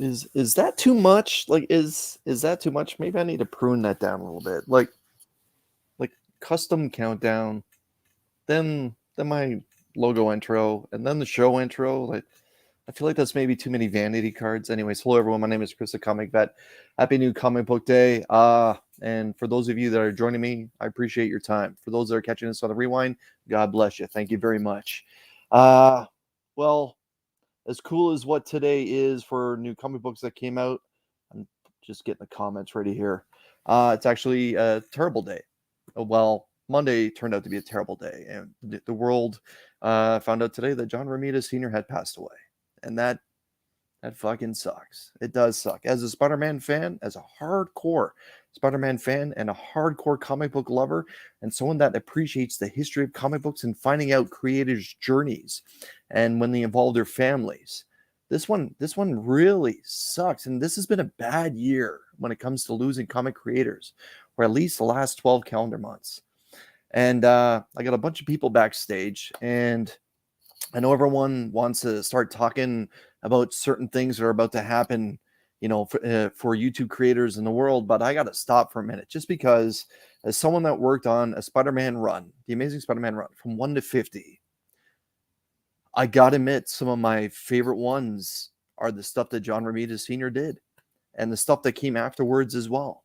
Is that too much? Like, is that too much? Maybe I need to prune that down a little bit. Like custom countdown, then my logo intro, and then the show intro. Like, I feel like that's maybe too many vanity cards. Anyways, hello everyone. My name is Chris, the Comic Vet. Happy New Comic Book Day. And for those of you that are joining me, I appreciate your time. For those that are catching this on the rewind, God bless you. Thank you very much. Well, as cool as what today is for new comic books that came out, I'm just getting the comments ready here. It's actually a terrible day. Well, Monday turned out to be a terrible day, and the world found out today that John Romita Sr. had passed away, and that fucking sucks. It does suck. As a Spider-Man fan, as a hardcore Spider-Man fan and a hardcore comic book lover, and someone that appreciates the history of comic books and finding out creators' journeys and when they involve their families. This one really sucks. And this has been a bad year when it comes to losing comic creators, or at least the last 12 calendar months. And I got a bunch of people backstage, and I know everyone wants to start talking about certain things that are about to happen, for YouTube creators in the world, but I got to stop for a minute, just because as someone that worked on a Spider-Man run, the Amazing Spider-Man run from 1 to 50, I got to admit some of my favorite ones are the stuff that John Romita Sr. did, and the stuff that came afterwards as well.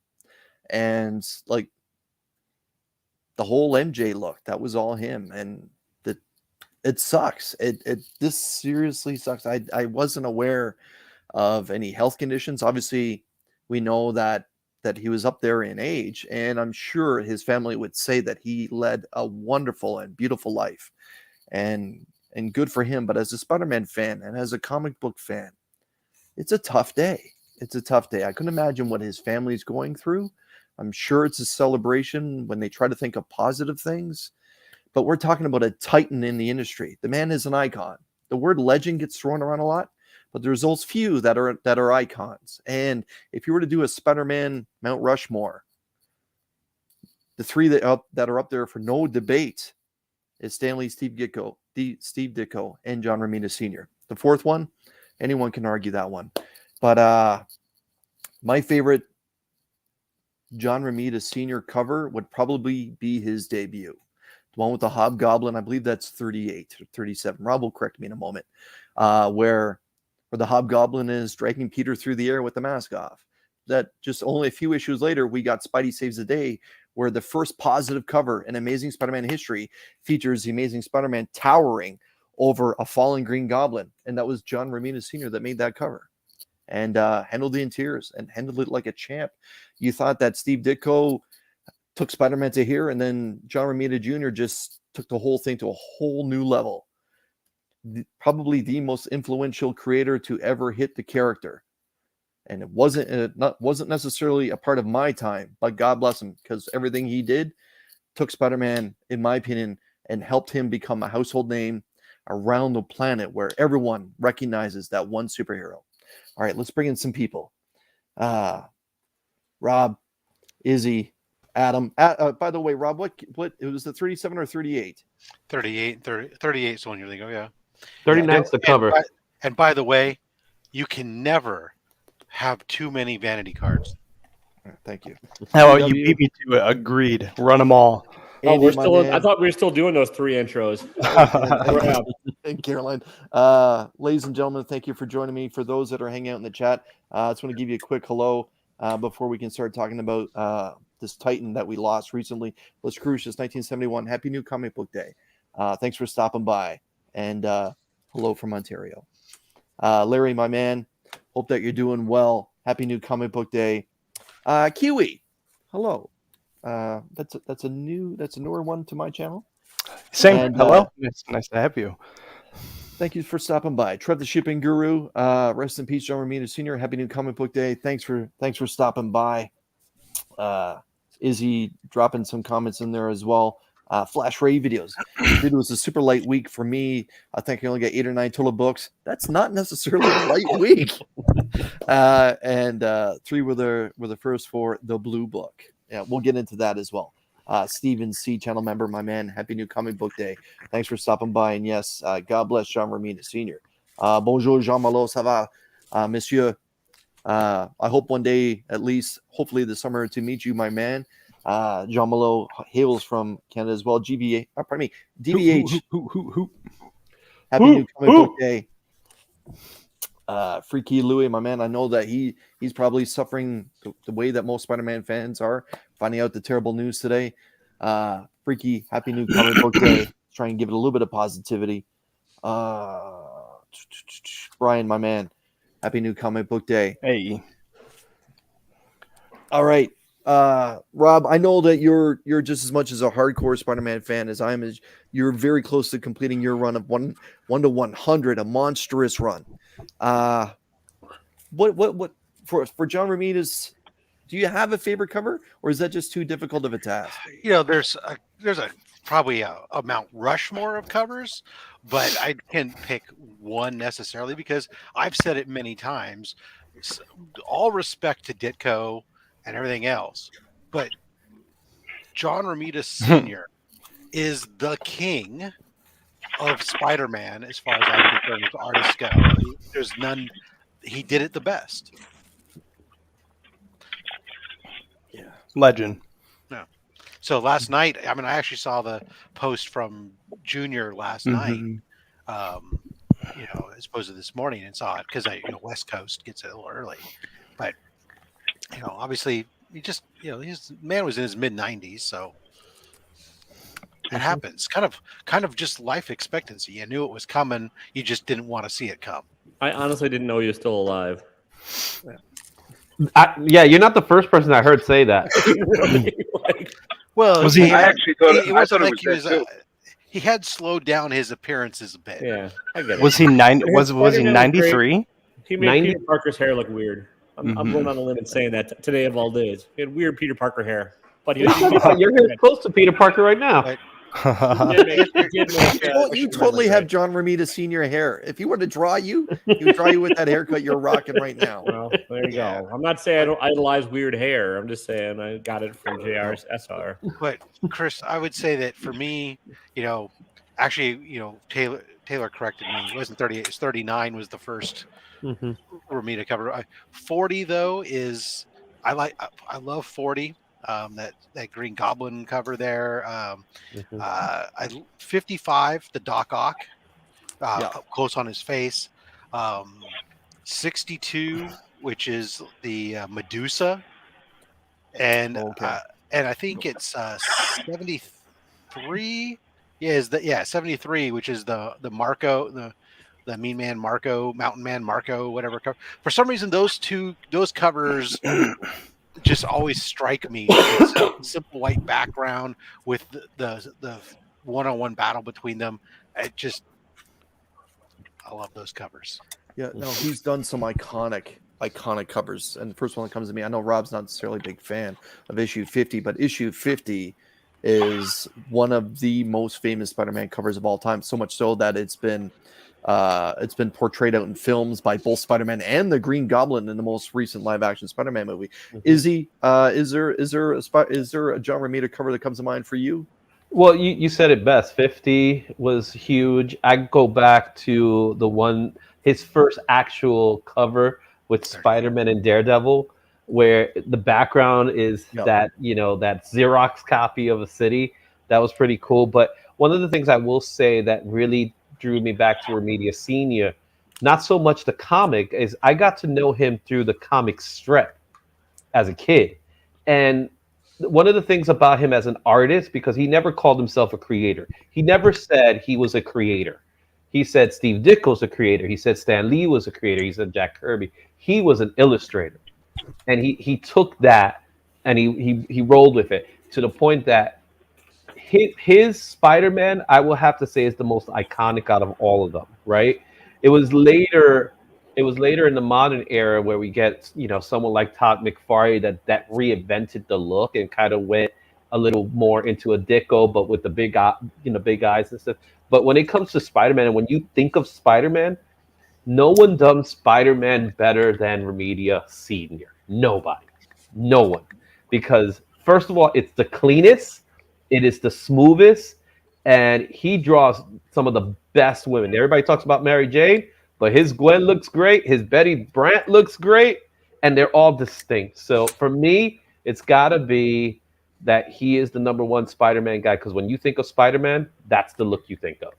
And like the whole MJ look, that was all him. And it sucks. This seriously sucks. I wasn't aware of any health conditions. Obviously, we know that he was up there in age, and I'm sure his family would say that he led a wonderful and beautiful life, and good for him. But as a Spider-Man fan and as a comic book fan, it's a tough day. It's a tough day. I couldn't imagine what his family's going through. I'm sure it's a celebration when they try to think of positive things. But we're talking about a titan in the industry. The man is an icon. The word legend gets thrown around a lot, but there's those few that are icons. And if you were to do a Spider-Man Mount Rushmore, the three that are up there for no debate is Stanley, Steve Ditko, and John Romita Sr. The fourth one, anyone can argue that one. But my favorite John Romita Sr. cover would probably be his debut. One with the Hobgoblin, I believe that's 38 or 37. Rob will correct me in a moment. Where the Hobgoblin is dragging Peter through the air with the mask off. That just only a few issues later, we got Spidey Saves the Day, where the first positive cover in Amazing Spider-Man history features the Amazing Spider-Man towering over a fallen Green Goblin. And that was John Romita Sr. that made that cover. And handled the interiors and handled it like a champ. You thought that Steve Ditko took Spider-Man to here, and then John Romita Jr. just took the whole thing to a whole new level. Probably the most influential creator to ever hit the character. And it wasn't necessarily a part of my time, but God bless him, because everything he did took Spider-Man, in my opinion, and helped him become a household name around the planet where everyone recognizes that one superhero. All right, let's bring in some people. Rob, Izzy, Adam. By the way, Rob, what it was, the 37 or 38? 38 is the one you're thinking of, yeah. 39's the cover. And by the way, you can never have too many vanity cards. Thank you. How you beat me to it. Agreed. Run them all. Andy, I thought we were still doing those 3 intros. And Caroline, ladies and gentlemen, thank you for joining me. For those that are hanging out in the chat, I just want to give you a quick hello before we can start talking about this Titan that we lost recently. Let's Crucius 1971. Happy New Comic Book Day. Thanks for stopping by. And hello from Ontario. Larry, my man, hope that you're doing well. Happy New Comic Book Day. Kiwi, hello. That's a newer one to my channel. Same. And, hello. It's nice to have you. Thank you for stopping by. Trev the Shipping Guru. Rest in peace, John Romita Sr. Happy New Comic Book Day. Thanks for stopping by. Izzy dropping some comments in there as well. Flash Ray videos. It was a super light week for me. I think I only got 8 or 9 total books. That's not necessarily a light week. And 3 were the first for the Blue Book. Yeah, we'll get into that as well. Steven C, channel member, my man. Happy New Comic Book Day. Thanks for stopping by. And yes, God bless John Romita Sr. Bonjour, Jean Malo, ça va, monsieur? I hope one day, at least, hopefully this summer, to meet you, my man. John Malo hails from Canada as well. GBA, pardon me, DBH. Happy new comic book day. Freaky Louie, my man. I know that he's probably suffering the way that most Spider-Man fans are, finding out the terrible news today. Freaky, happy new comic book day. Try and give it a little bit of positivity. Brian, my man, happy new comic book day. Hey. All right. Rob, I know that you're just as much as a hardcore Spider-Man fan as I am. You're very close to completing your run of 1 to 100, a monstrous run. What for John Romita's? Do you have a favorite cover, or is that just too difficult of a task? There's probably a Mount Rushmore of covers, but I can't pick one necessarily because I've said it many times. All respect to Ditko and everything else, but John Romita Sr. is the king of Spider-Man as far as I'm concerned as artists go. There's none. He did it the best. Yeah, legend. Yeah. So last night, I actually saw the post from Junior last night. As opposed to this morning, and saw it because West Coast gets it a little early, but obviously his man was in his mid-90s, so it happens. Kind of just life expectancy. You knew it was coming, you just didn't want to see it come. I honestly didn't know he was still alive. Yeah, you're not the first person I heard say that. Well, was he? I actually thought it wasn't like it was that too. He had slowed down his appearances a bit. Yeah, I get it. Was he 90? Was he 93? He made Peter Parker's hair look weird. I'm going on a limb and saying that today of all days. He had weird Peter Parker hair, but he was Your hair's close to Peter Parker right now. You totally have John Romita Sr. hair. If he were to draw you, he would draw you with that haircut you're rocking right now. Well, there you go. I'm not saying I don't idolize weird hair. I'm just saying I got it from JR's SR. But Chris, I would say that for me, Taylor corrected me. It wasn't 38. It's 39 was the first Romita cover. 40 though is I love 40. That Green Goblin cover there. 55, the Doc Ock, up close on his face. 62, which is the Medusa, and I think it's 73. 73, which is the Marco, the Mean Man Marco, Mountain Man Marco, whatever cover. For some reason, those covers just always strike me. It's simple white background with the one-on-one battle between them. I love those covers. Yeah, no, he's done some iconic covers. And the first one that comes to me, I know Rob's not necessarily a big fan of issue 50, but issue 50 is one of the most famous Spider-Man covers of all time. So much so that it's been portrayed out in films by both Spider-Man and the Green Goblin in the most recent live-action Spider-Man movie. Is there a John Romita cover that comes to mind for you? Well, you said it best. 50 was huge. I go back to his first actual cover with Spider-Man and Daredevil, where the background is that Xerox copy of a city. That was pretty cool. But one of the things I will say that really drew me back to Romita Sr., not so much the comic, is I got to know him through the comic strip as a kid. And one of the things about him as an artist, because he never called himself a creator. He never said he was a creator. He said Steve Ditko's a creator. He said Stan Lee was a creator. He said Jack Kirby. He was an illustrator. And he took that and he rolled with it to the point that his Spider-Man, I will have to say, is the most iconic out of all of them, right? It was later in the modern era where we get, someone like Todd McFarlane that reinvented the look and kind of went a little more into a Ditko, but with the big eyes and stuff. But when it comes to Spider-Man, and when you think of Spider-Man, no one does Spider-Man better than Romita Sr. Nobody. No one. Because, first of all, it's the cleanest. It is the smoothest. And he draws some of the best women. Everybody talks about Mary Jane, but his Gwen looks great. His Betty Brant looks great. and they're all distinct. So for me, it's got to be that he is the number one Spider-Man guy, because when you think of Spider-Man, that's the look you think of.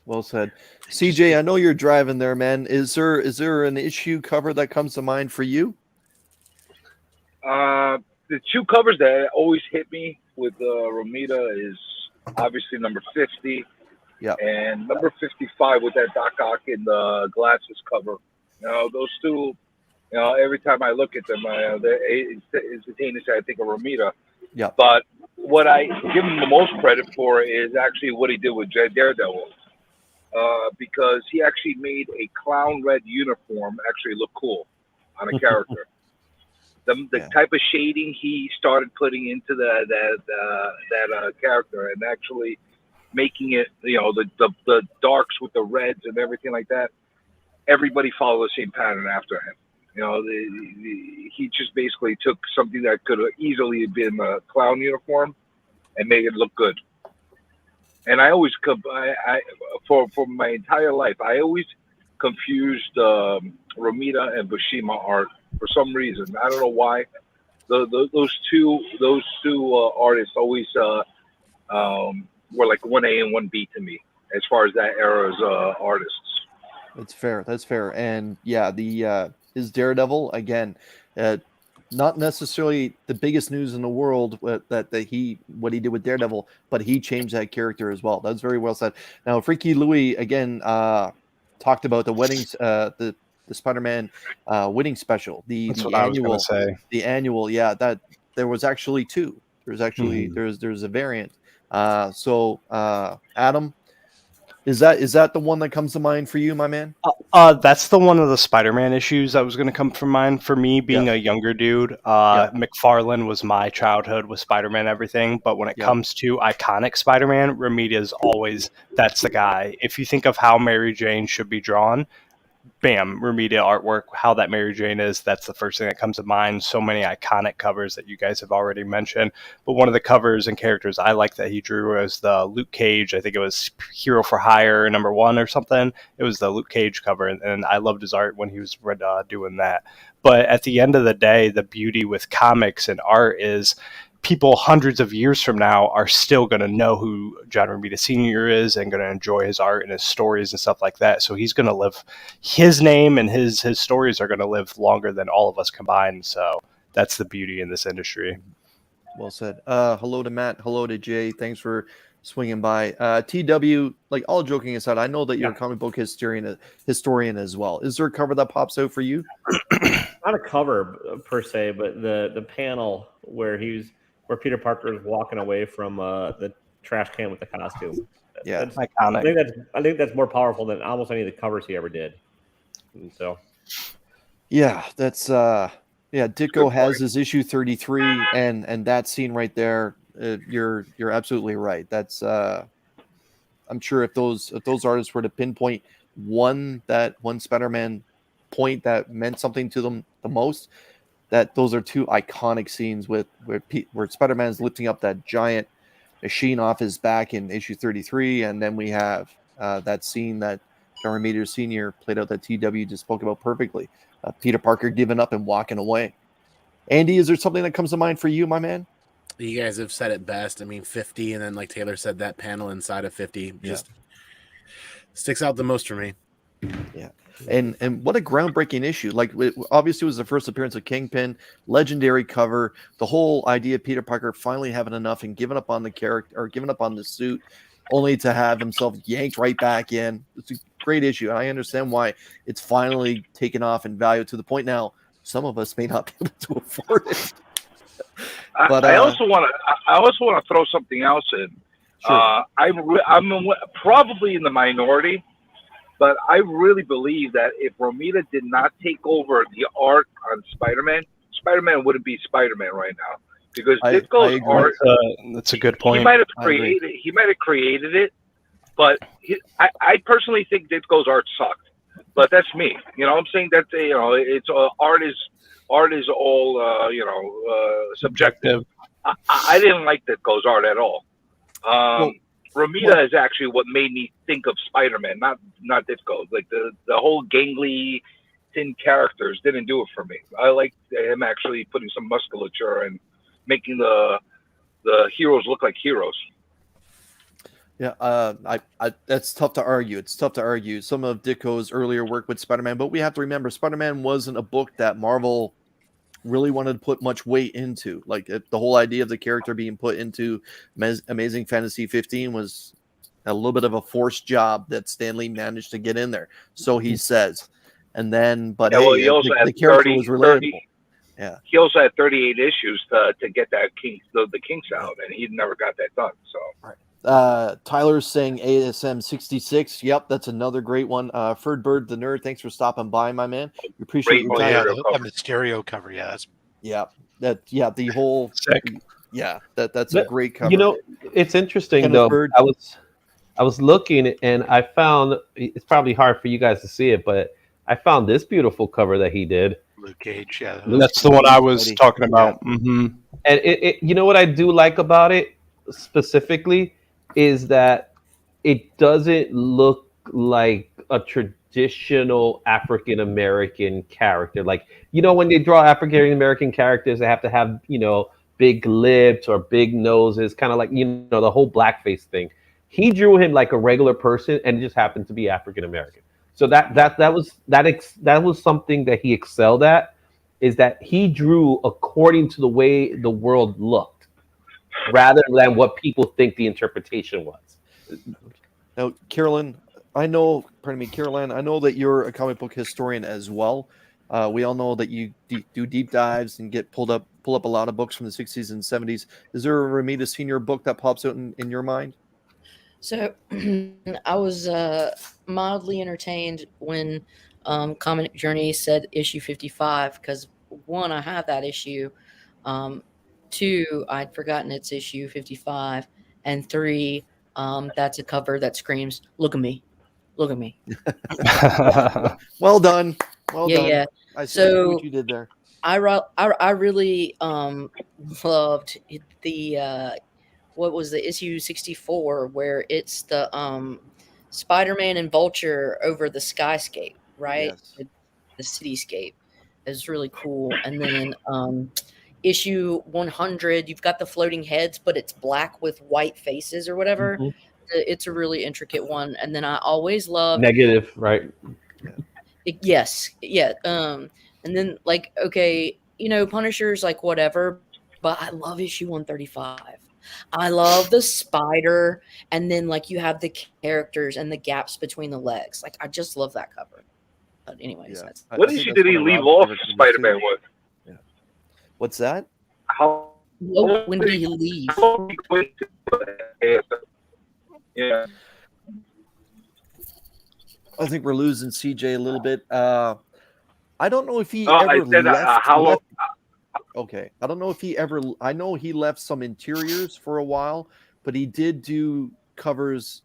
Well said. CJ, I know you're driving there, man. Is there an issue cover that comes to mind for you? The two covers that always hit me with Romita is obviously number 50 and number 55 with that Doc Ock in the glasses cover. Those two, every time I look at them, instantaneously I think of Romita. Yeah. But what I give him the most credit for is actually what he did with Daredevil. Because he actually made a clown red uniform actually look cool on a character. The type of shading he started putting into that character, and actually making it, the darks with the reds and everything like that. Everybody followed the same pattern after him. He just basically took something that could have easily been a clown uniform and made it look good. And I always, for my entire life, I always confused Romita and Buscema art for some reason. I don't know why. Those two artists always were like 1A and 1B to me as far as that era's artists. That's fair. And yeah, his Daredevil again. Not necessarily the biggest news in the world what he did with Daredevil, but he changed that character as well. That's very well said. Now, Freaky Louie again talked about the weddings, the Spider-Man wedding special, the annual. The annual, yeah. That there was actually two. There's actually there's a variant. So Adam, is that the one that comes to mind for you, my man? That's the one of the Spider-Man issues that was going to come from mind. For me, being a younger dude, McFarlane was my childhood with Spider-Man everything. But when it comes to iconic Spider-Man, Romita is always, that's the guy. If you think of how Mary Jane should be drawn, bam, Romita artwork, how that Mary Jane is, that's the first thing that comes to mind. So many iconic covers that you guys have already mentioned. But one of the covers and characters I like that he drew was the Luke Cage. I think it was Hero for Hire #1 or something. It was the Luke Cage cover, and I loved his art when he was doing that. But at the end of the day, the beauty with comics and art is people hundreds of years from now are still going to know who John Romita Sr. is and going to enjoy his art and his stories and stuff like that. So he's going to live, his name and his stories are going to live longer than all of us combined. So that's the beauty in this industry. Well said. Hello to Matt. Hello to Jay. Thanks for swinging by. TW, like all joking aside, I know that you're a comic book historian as well. Is there a cover that pops out for you? Not a cover per se, but the panel where Peter Parker is walking away from the trash can with the costume. That's iconic. I think that's more powerful than almost any of the covers he ever did. And so, yeah, that's Ditko has his issue 33, and that scene right there. You're absolutely right. That's I'm sure if those artists were to pinpoint one Spider-Man point that meant something to them the most, that those are two iconic scenes where Spider-Man is lifting up that giant machine off his back in issue 33, and then we have that scene that John Romita Sr. played out that TW just spoke about perfectly. Peter Parker giving up and walking away. Andy, is there something that comes to mind for you, my man? You guys have said it best. I mean, 50, and then like Taylor said, that panel inside of 50 just sticks out the most for me. Yeah. And what a groundbreaking issue. Like, obviously it was the first appearance of Kingpin, legendary cover, the whole idea of Peter Parker finally having enough and giving up on the character or giving up on the suit, only to have himself yanked right back in. It's a great issue. And I understand why it's finally taken off in value to the point now some of us may not be able to afford it. But I also want to throw something else in. Sure. I'm probably in the minority, but I really believe that if Romita did not take over the art on Spider-Man, Spider-Man wouldn't be Spider-Man right now. Because Ditko's art, that's a good point. He might have created it, but I personally think Ditko's art sucked. But that's me. You know what I'm saying? That it's art is all subjective. I didn't like Ditko's art at all. Romita is actually what made me think of Spider-Man, not Ditko. Like the whole gangly, thin characters didn't do it for me. I like him actually putting some musculature and making the heroes look like heroes. Yeah, I that's tough to argue. It's tough to argue. Some of Ditko's earlier work with Spider-Man, but we have to remember Spider-Man wasn't a book that Marvel really wanted to put much weight into. Like the whole idea of the character being put into Amazing Fantasy 15 was a little bit of a forced job that Stan Lee managed to get in there. So he says. And then, but Yeah, well, he also had the character 30 was relatable. Yeah. He also had 38 issues to get that the kinks out, and he never got that done. So. Right. Tyler's saying ASM 66. Yep, that's another great one. Ferd Bird the Nerd, thanks for stopping by, my man. We appreciate your time. Yeah, the Mysterio cover. Yeah, that's the whole sick. Yeah, that's a great cover. You know, it's interesting Kenneth though. Bird. I was looking and I found, it's probably hard for you guys to see it, but I found this beautiful cover that he did. Luke Cage. Yeah, that's the one I was talking about. Yeah. Mm-hmm. And it you know what I do like about it specifically is that it doesn't look like a traditional African American character. Like, you know, when they draw African American characters, they have to have, you know, big lips or big noses, kind of like, you know, the whole blackface thing. He drew him like a regular person, and it just happened to be African American. So that was something that he excelled at, is that he drew according to the way the world looked, rather than what people think the interpretation was. Now, Caroline, I know that you're a comic book historian as well. We all know that you do deep dives and pull up a lot of books from the 60s and 70s. Is there a Romita Senior book that pops out in your mind? So I was mildly entertained when Comic Journey said issue 55, because one, I have that issue. Two, I'd forgotten it's issue 55. And three, that's a cover that screams, "Look at me. Look at me." Well done. Well done. Yeah. I see what you did there. I really loved the what was the issue 64, where it's the Spider-Man and Vulture over the skyscape, right? Yes. The cityscape is really cool. And then issue 100, you've got the floating heads, but it's black with white faces or whatever. Mm-hmm. It's a really intricate one. And then I always loved Negative, right? Yes. Yeah. And then, like, okay, you know, Punisher's like whatever, but I love issue 135. I love the spider, and then like you have the characters and the gaps between the legs. Like, I just love that cover. But anyways, that's what issue did he leave off Spider-Man with? Yeah. What's that? When did he leave? Yeah. I think we're losing CJ a little bit. I don't know if he ever left. Okay. I don't know if he ever. I know he left some interiors for a while, but he did do covers.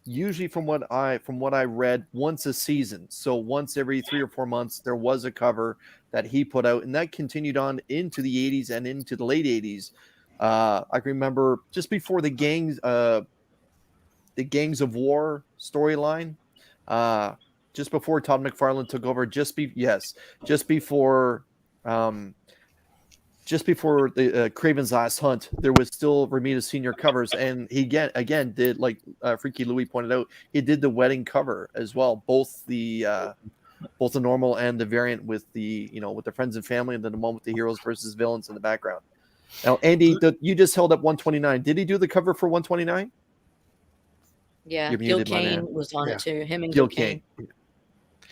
Usually, from what I read, once a season. So once every 3 or 4 months, there was a cover that he put out, and that continued on into the 80s and into the late 80s. I can remember just before the Gangs of War storyline. Just before Todd McFarlane took over, just before the Craven's Last Hunt, there was still Romita Senior covers, and he again did, like Freaky Louie pointed out, he did the wedding cover as well, both the normal and the variant with the with the friends and family, and then the one with the heroes versus villains in the background. Now, Andy, you just held up 129. Did he do the cover for 129? Yeah, Gil Kane was on it too. Him and Gil Kane.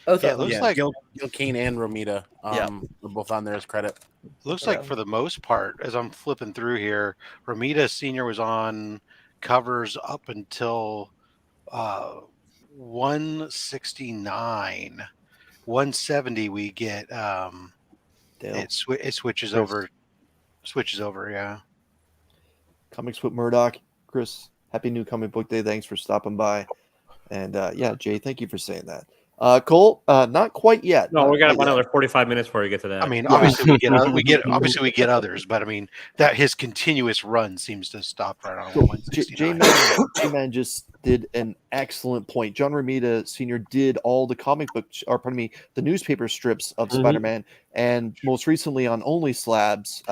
Both yeah, of them. looks like Gil Kane and Romita are both on there as credit. Looks like for the most part, as I'm flipping through here, Romita Senior was on covers up until 169. 170 we get it switches over. Yeah. Comics with Murdoch. Chris, happy new comic book day. Thanks for stopping by. And Jay, thank you for saying that. Cole, not quite yet. No, we got another 45 minutes before we get to that. I mean, obviously we get others, but I mean that his continuous run seems to stop right on 169. J-Man just did an excellent point. John Romita Sr. did all the the newspaper strips of Spider-Man, and most recently on Only Slabs,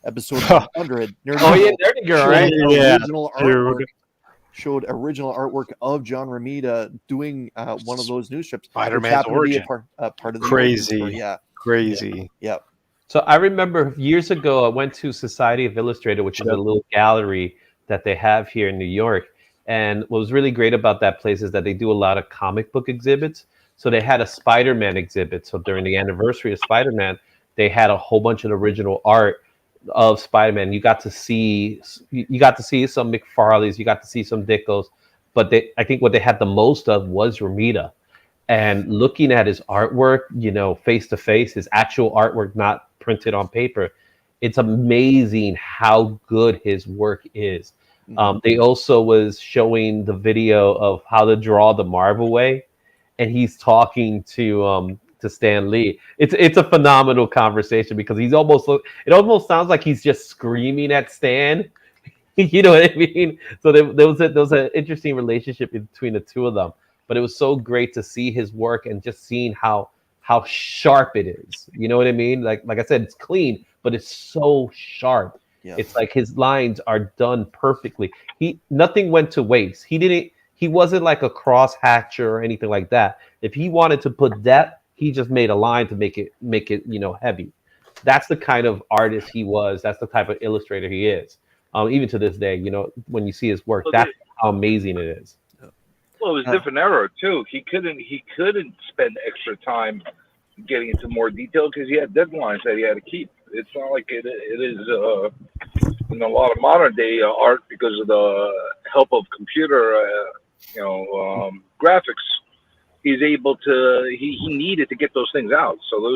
episode 100. Oh yeah, there you go. Right? Showed original artwork of John Romita doing one of those news strips. Spider-Man's origin. Part of the Crazy. origin story. Yeah. Crazy. Yeah. So I remember years ago, I went to Society of Illustrated, which is a little gallery that they have here in New York. And what was really great about that place is that they do a lot of comic book exhibits. So they had a Spider-Man exhibit. So during the anniversary of Spider-Man, they had a whole bunch of original art of Spider-Man. You got to see some McFarlane's, you got to see some Dickos, but I think what they had the most of was Romita. And looking at his artwork, face to face, his actual artwork, not printed on paper, it's amazing how good his work is. They also was showing the video of how to draw the Marvel way, and he's talking to Stan Lee. It's a phenomenal conversation because it almost sounds like he's just screaming at Stan. You know what I mean? So there was an interesting relationship between the two of them. But it was so great to see his work and just seeing how sharp it is. You know what I mean? Like I said, it's clean, but it's so sharp. Yeah. It's like his lines are done perfectly. Nothing went to waste. He wasn't like a cross hatcher or anything like that. If he wanted to put depth, he just made a line to make it heavy. That's the kind of artist he was. That's the type of illustrator he is. Even to this day, when you see his work, that's how amazing it is. Well, it was a different era too. He couldn't spend extra time getting into more detail because he had deadlines that he had to keep. It's not like it is in a lot of modern day art because of the help of computer, graphics. He's able to. He needed to get those things out. So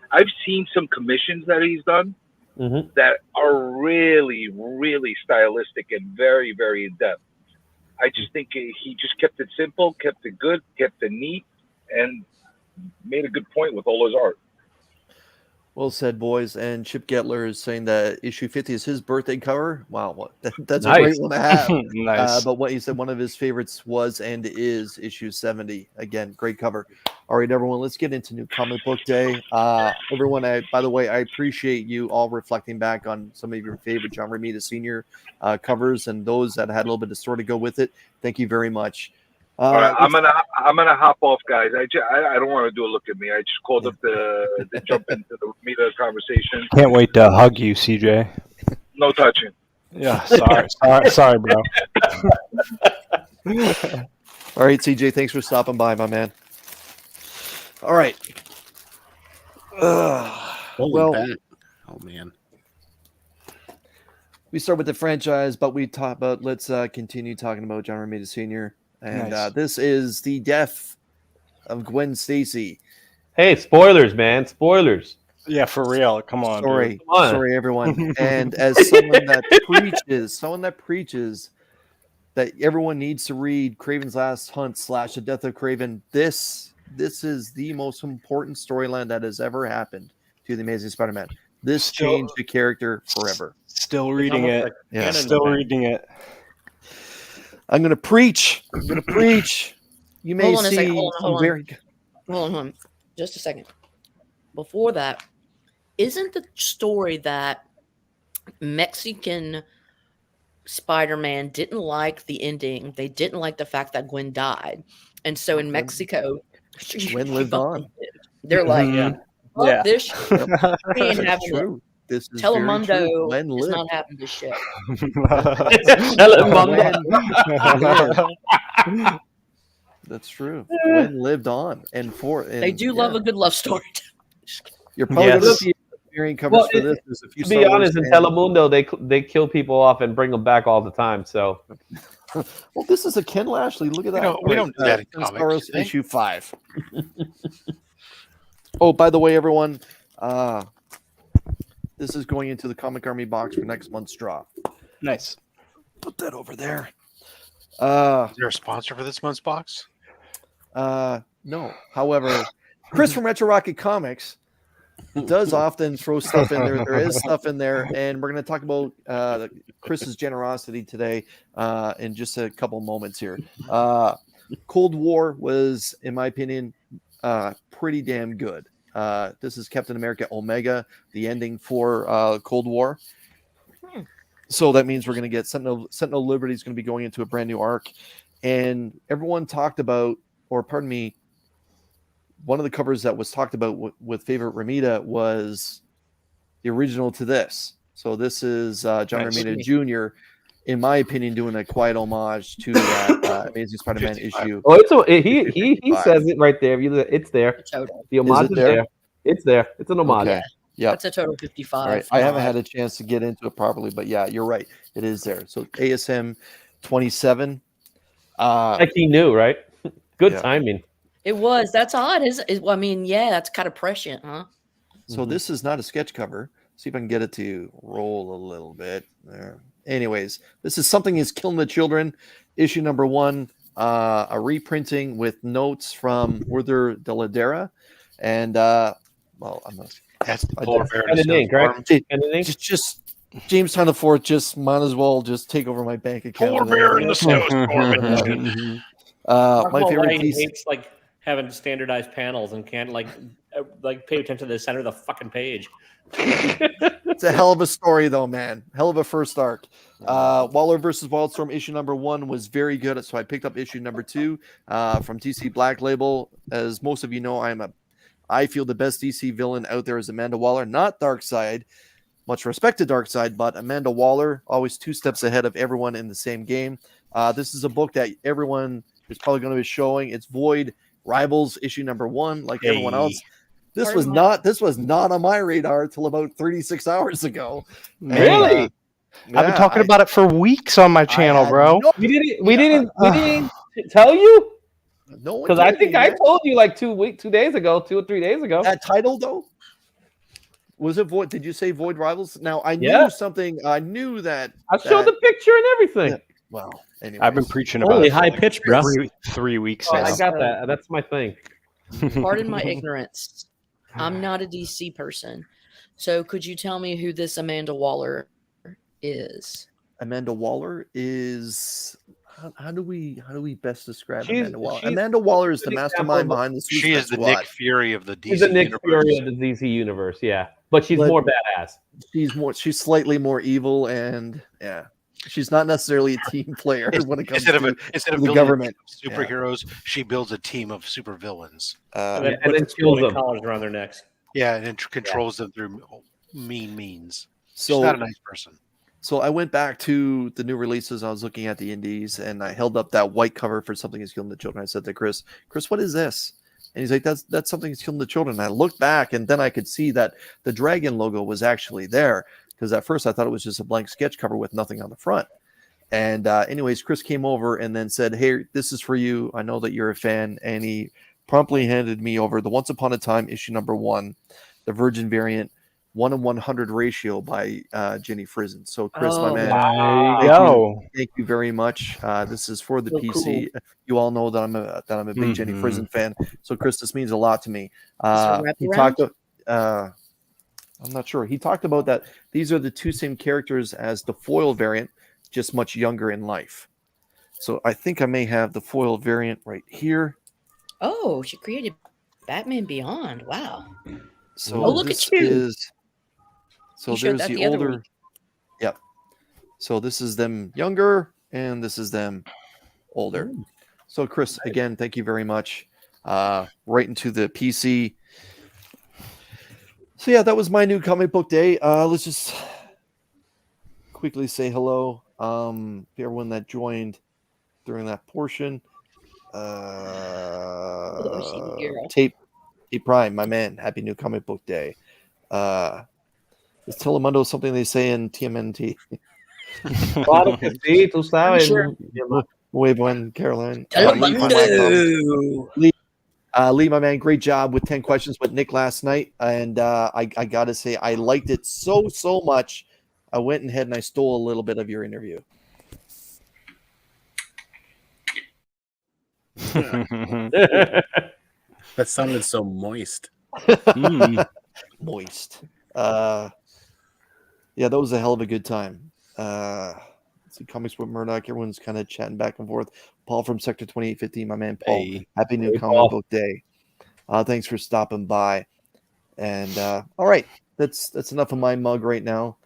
I've seen some commissions that he's done that are really, really stylistic and very, very in depth. I just think he just kept it simple, kept it good, kept it neat, and made a good point with all his art. Well said, boys. And Chip Getler is saying that issue 50 is his birthday cover. Wow, that's nice. A great one to have. Nice. But what he said, one of his favorites was and is issue 70. Again, great cover. All right, everyone, let's get into New Comic Book Day. Everyone, by the way, I appreciate you all reflecting back on some of your favorite John Romita Sr. Covers and those that had a little bit of story to go with it. Thank you very much. All right, I'm gonna hop off, guys. I don't want to do a look at me. I just called up to jump into the Romita conversation. Can't wait to hug you, CJ. No touching. Yeah, sorry, bro. All right, CJ, thanks for stopping by, my man. All right. Oh man. We start with the franchise, but let's continue talking about John Romita Sr. And Nice. This is the death of Gwen Stacy. Hey, spoilers, man. Spoilers. Yeah, for real. Come on. Sorry, dude. Come on. sorry, everyone. And as someone that preaches that everyone needs to read Craven's Last Hunt / The Death of Craven, this is the most important storyline that has ever happened to the Amazing Spider-Man. This changed the character forever. Still reading it. Yeah. Still reading it. I'm gonna preach. You may Hold on a see second. Hold on. very good. Hold on. Just a second. Before that, isn't the story that Mexican Spider-Man didn't like the ending? They didn't like the fact that Gwen died. And so in Mexico, Gwen lived on. They're like, fuck Yeah. this shit. We ain't That's having it. true. This is very true. Telemundo Gwen is lived. not having this shit. Gwen- That's true. Gwen lived on, and They do love a good love story. You're probably going to see variant covers for this. There's a few To be honest, in Telemundo, they kill people off and bring them back all the time. So, well, this is a Ken Lashley. Look at that. We don't do that in Ken comics, Staros, issue 5. Oh, by the way, everyone, this is going into the Comic Army box for next month's draw. Nice. Put that over there. Is there a sponsor for this month's box? No. However, Chris from Retro Rocket Comics does often throw stuff in there. There is stuff in there, and we're going to talk about Chris's generosity today in just a couple moments here. Cold War was, in my opinion, pretty damn good. This is Captain America Omega, the ending for Cold War. So that means we're going to get Sentinel Liberty is going to be going into a brand new arc, and everyone talked about, or pardon me, one of the covers that was talked about with Favorite Ramita was the original to this. So this is John Romita Jr., in my opinion, doing a quiet homage to that Amazing Spider-Man issue. Oh, he says it right there. It's there. The homage is there? It's there. It's an homage. Okay. Yeah, that's a total 55. All right. I haven't had a chance to get into it properly, but yeah, you're right. It is there. So ASM 27. Like he knew, right? Good timing. It was. That's odd. I mean, yeah, that's kind of prescient, huh? So this is not a sketch cover. See if I can get it to roll a little bit there. Anyways, this is Something Is Killing the Children, issue number 1, a reprinting with notes from Werther de la Dera, and well, I'm not. That's the polar bear. And an ink, right? And an ink. Just Jamestown IV. Just might as well just take over my bank account. Polar bear in the snowstorm. My favorite piece. Hates like having standardized panels and can't like pay attention to the center of the fucking page. It's a hell of a story, though, man. Hell of a first arc. Waller versus Wildstorm issue number 1 was very good, so I picked up issue number 2 from DC Black Label. As most of you know, I feel the best DC villain out there is Amanda Waller, not Darkseid. Much respect to Darkseid, but Amanda Waller, always 2 steps ahead of everyone in the same game. This is a book that everyone is probably going to be showing. It's Void Rivals issue number 1, like everyone else. This was not on my radar until about 36 hours ago. Really? And, I've been talking about it for weeks on my channel, bro. We didn't tell you? No, because I think I told you like 2 or 3 days ago. That title though, was it Void? Did you say Void Rivals? Now I knew something. I knew that. I showed the picture and everything. Yeah, well, anyways. I've been preaching about it high pitch, bro. 3 weeks Oh, now. I got that. That's my thing. Pardon my ignorance. I'm not a DC person. So could you tell me who this Amanda Waller is? Amanda Waller is how do we best describe Amanda Waller? Amanda Waller is the mastermind behind the Suicide She is the Squad. Nick Fury of the DC She's the Nick universe. Fury of the DC universe, yeah. But she's more badass. She's slightly more evil, and she's not necessarily a team player when it comes instead to of the government. Superheroes, she builds a team of supervillains. And then kills them. Collars around their necks. Yeah, and controls them through mean means. So, she's not a nice person. So I went back to the new releases. I was looking at the indies, and I held up that white cover for Something Is Killing the Children. I said to Chris, what is this? And he's like, that's Something Is Killing the Children. And I looked back, and then I could see that the dragon logo was actually there, because at first I thought it was just a blank sketch cover with nothing on the front. And anyways, Chris came over and then said, hey, this is for you. I know that you're a fan. And he promptly handed me over the Once Upon a Time issue number 1, the Virgin variant, 1:100 ratio by Jenny Frizen. So Chris, my man, thank you very much. This is for the PC. Cool. You all know that I'm a big Jenny Frizen fan. So Chris, this means a lot to me. He talked. I'm not sure. He talked about that. These are the 2 same characters as the foil variant, just much younger in life. So I think I may have the foil variant right here. Oh, she created Batman Beyond. Wow. So look at you. So there's the older. Yep. So this is them younger, and this is them older. So Chris, again, thank you very much. Right into the PC. So yeah, that was my new comic book day. Let's just quickly say hello to everyone that joined during that portion. Tape Prime, my man, happy new comic book day. Is Telemundo something they say in TMNT? Claro que sí, tú sabes. Muy buen, Caroline. Telemundo. Lee, my man, great job with 10 questions with Nick last night. And I got to say, I liked it so much. I went ahead and I stole a little bit of your interview. That sounded so moist. moist. Yeah, that was a hell of a good time. Let's see, Comics with Murdoch. Everyone's kind of chatting back and forth. Paul from Sector 2815, my man Paul. Hey. Happy New Hey, Comic Paul. Book Day. Thanks for stopping by. And all right, that's enough of my mug right now.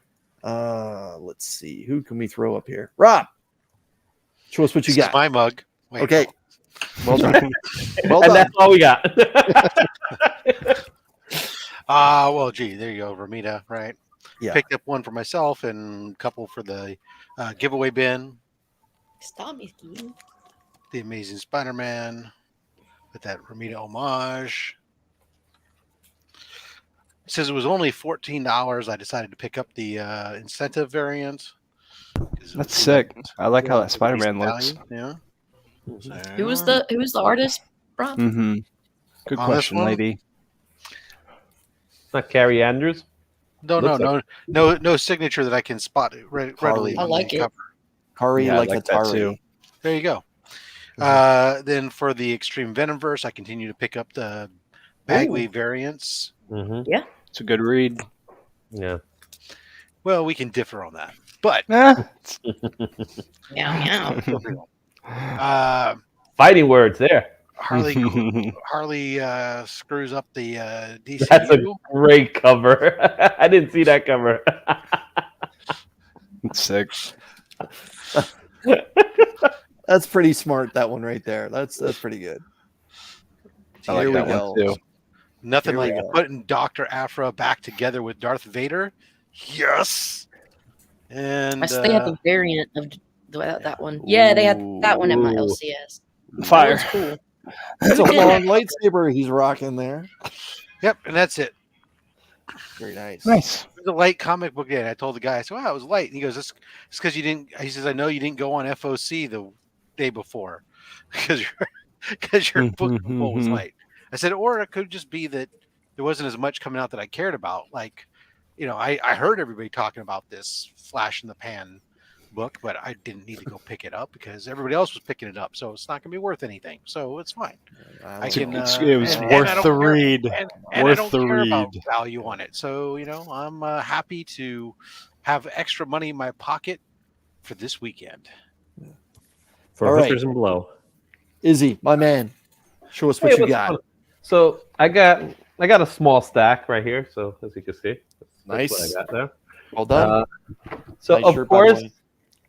Let's see, who can we throw up here? Rob, show us what you This is got. my mug. Wait, Okay, no. well done. Well And done. that's all we got. Well, gee, there you go, Ramita, right? Yeah. Picked up one for myself and a couple for the giveaway bin. Stop me, Steve. The Amazing Spider-Man with that Ramita homage. It says it was only $14. I decided to pick up the incentive variant. That's sick. I like how that Spider-Man Value, looks. yeah. Who was the artist, Rob? Mm-hmm. Good On this question, one? lady. Not Carrie Andrews. No signature that I can spot readily. I on like the it. cover. Kari Yeah, I like like that Atari. too. There you go. Then for the Extreme Venomverse, I continue to pick up the Bagley variants. Mm-hmm. It's a good read. Yeah. Well, we can differ on that, but Ah, Meow meow. Fighting words there. Harley screws up the DCU. That's a great cover. I didn't see that cover. it's sick. That's pretty smart. That one right there. That's pretty good. I like Here we that go. one too. Nothing Here we like go. putting Dr. Afra back together with Darth Vader. Yes. And They had the variant of that one. Yeah, they had that one in my Ooh. LCS. Fire. That was cool. It's a Who did long lightsaber he's rocking there. yep, and that's it. Very nice. Nice. It was a light comic book day. I told the guy, I said, wow, it was light. And he goes, it's because you didn't. He says, I know you didn't go on FOC the day before because your book was light. I said, or it could just be that there wasn't as much coming out that I cared about. Like, I heard everybody talking about this flash in the pan book, but I didn't need to go pick it up because everybody else was picking it up. So it's not going to be worth anything. So it's fine. It was and I worth don't the care- read. and I Worth don't the care about read. value on it. So, I'm happy to have extra money in my pocket for this weekend. For All right. hookers and blow. Izzy, my man, show us what Hey, you what's got. fun? So I got a small stack right here. So as you can see, that's Nice. what I got there. Well done. So Nice of shirt, by the course, way.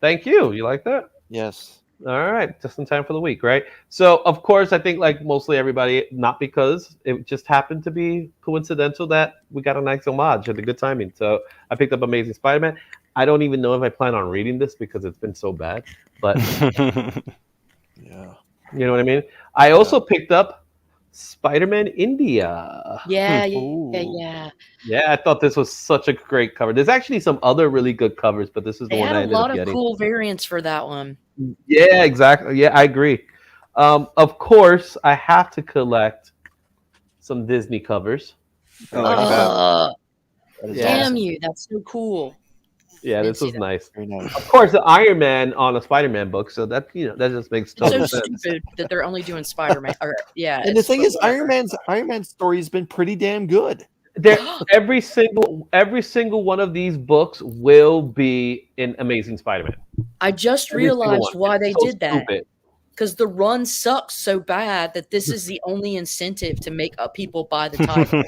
thank you. You like that? Yes. All right, just in time for the week, right? So, of course, I think like mostly everybody, not because it just happened to be coincidental that we got a nice homage and a good timing. So, I picked up Amazing Spider-Man. I don't even know if I plan on reading this because it's been so bad, but Yeah. you know what I mean? I also picked up Spider-Man India. Yeah, Ooh. yeah. Yeah, I thought this was such a great cover. There's actually some other really good covers, but this is the They one had I a ended up lot of getting. cool variants for that one. Yeah, exactly. Yeah, I agree. Of course, I have to collect some Disney covers. I like that. That is Yeah. Damn awesome. you, that's so cool. Yeah, Didn't this see was that. nice. Very nice. Of course, the Iron Man on a Spider-Man book, so that that just makes It's so total sense. stupid that they're only doing Spider-Man. Or, yeah, And the it's- thing is, whatever. Iron Man's story has been pretty damn good. Every single one of these books will be in Amazing Spider-Man. I just Every single realized one. why It's they so did that. stupid. Because the run sucks so bad that this is the only incentive to make people buy the title.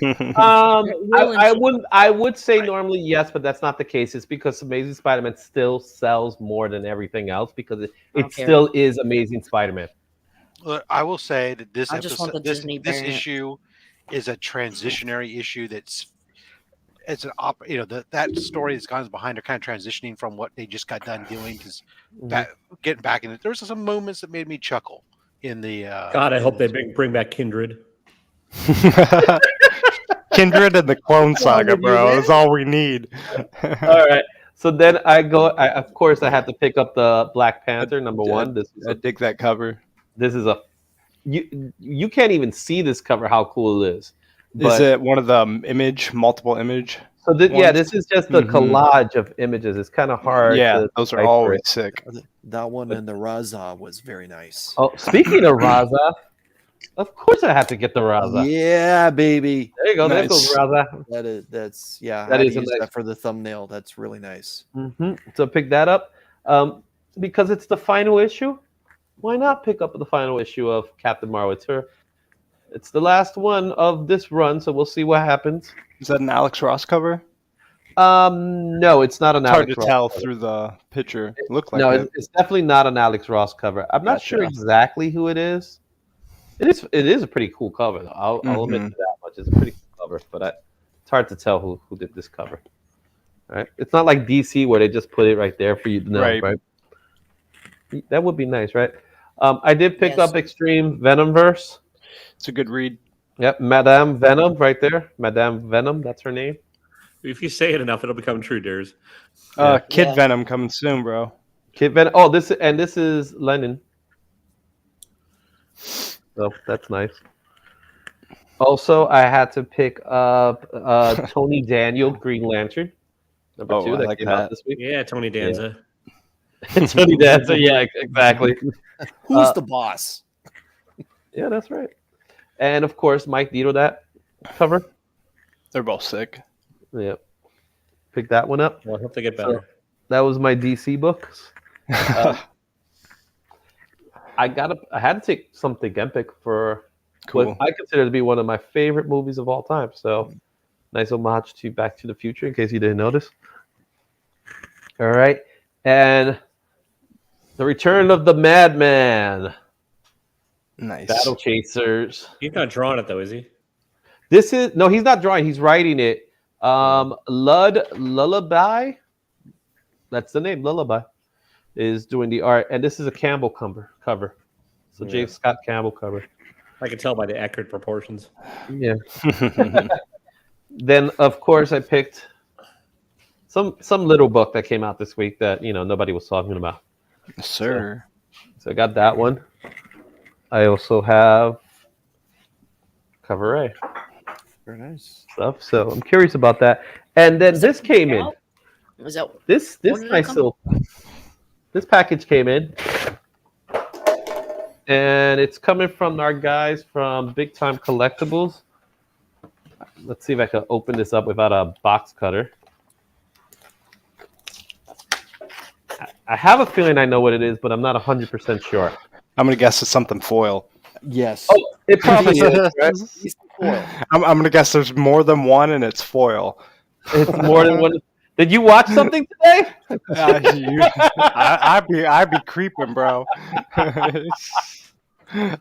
I would say normally yes, but that's not the case. It's because Amazing Spider-Man still sells more than everything else because it don't care. still is Amazing Spider-Man. I will say that this I just want the episode, Disney this variant. issue is a transitionary issue. It's an that story that's gone behind are kind of transitioning from what they just got done doing because getting back in it. There was some moments that made me chuckle in the. God, I hope they bring back Kindred. Kindred and the Clone Saga, bro. That's all we need. All right. So then of course, I had to pick up the Black Panther #1. I dig that cover. This is you can't even see this cover. How cool it is! Is it one of the multiple image? So ones? this is just the collage of images. It's kind of hard. Yeah, to those are decipher always it. sick. That one and the Raza was very nice. Oh, speaking of Raza, Of course, I had to get the Raza. Yeah, baby. There you go. There Nice. goes Raza. That's yeah. That I had is to a use nice- that for the thumbnail. That's really nice. So pick that up. Because it's the final issue. Why not pick up the final issue of Captain Marvel? It's the last one of this run, so we'll see what happens. Is that an Alex Ross cover? No, it's not an It's hard Alex to Ross tell cover. through the picture. Look like No, it. it's definitely not an Alex Ross cover. I'm not sure Gotcha. exactly who it is. It is a pretty cool cover, though. I'll admit to that much. It's a pretty cool cover, but it's hard to tell who did this cover. All right, it's not like DC where they just put it right there for you to know, right? That would be nice, right? I did pick up Extreme Venomverse. It's a good read. Yep, Madame Venom right there. Madame Venom, that's her name. If you say it enough, it'll become true, Dares. Kid Venom coming soon, bro. Kid Venom. Oh, this is Lennon. So that's nice. Also, I had to pick up Tony Daniel, Green Lantern, number 2 that came out this week. Yeah, Tony Danza. Yeah. Tony Danza, yeah, exactly. Who's the boss? Yeah, that's right. And of course, Mike Dito that cover. They're both sick. Yeah. Pick that one up. Well, I hope they get better. So, that was my DC books. I had to take something epic for what I consider to be one of my favorite movies of all time. So, nice homage to Back to the Future, in case you didn't notice. All right. And The Return of the Madman. Nice. Battle Chasers. He's not drawing it, though, is he? He's not drawing. He's writing it. Lullaby. That's the name, Lullaby, is doing the art. And this is a Campbell cover. So James Scott Campbell cover. I can tell by the accurate proportions. Yeah. Then, of course, I picked some little book that came out this week that nobody was talking about. Yes, sir. So I got that one. I also have Cover A Very nice stuff. So I'm curious about that. And then this came in. Was that This nice little this package came in, and it's coming from our guys from Big Time Collectibles. Let's see if I can open this up without a box cutter. I have a feeling I know what it is, but I'm not 100% sure. I'm gonna guess it's something foil. Yes. Oh, it probably is. Right? Foil. I'm gonna guess there's more than one, and it's foil. It's more than one. Did you watch something today? I'd be creeping, bro. For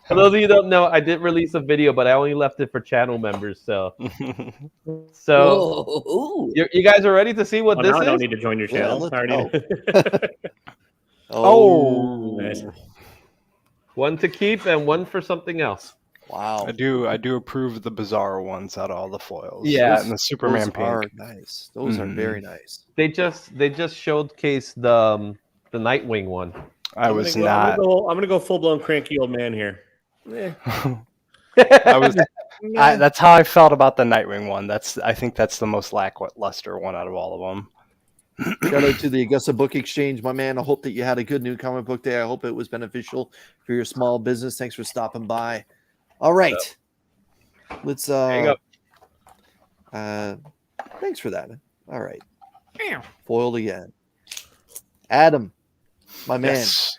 those of you who don't know, I did release a video, but I only left it for channel members. So you guys are ready to see what this now is? I don't need to join your channel. Nice. One to keep and one for something else. Wow. I do approve of the bizarre ones out of all the foils. Yeah, and the Superman Those are pink. nice. Those are very nice. They just showcased the Nightwing one. I'm gonna go full blown cranky old man here. That's how I felt about the Nightwing one. I think that's the most lackluster one out of all of them. Shout out to the Augusta Book Exchange, my man. I hope that you had a good new comic book day. I hope it was beneficial for your small business. Thanks for stopping by. All right. Let's there you go. Thanks for that. All right. Foiled again. Adam, my man. Yes.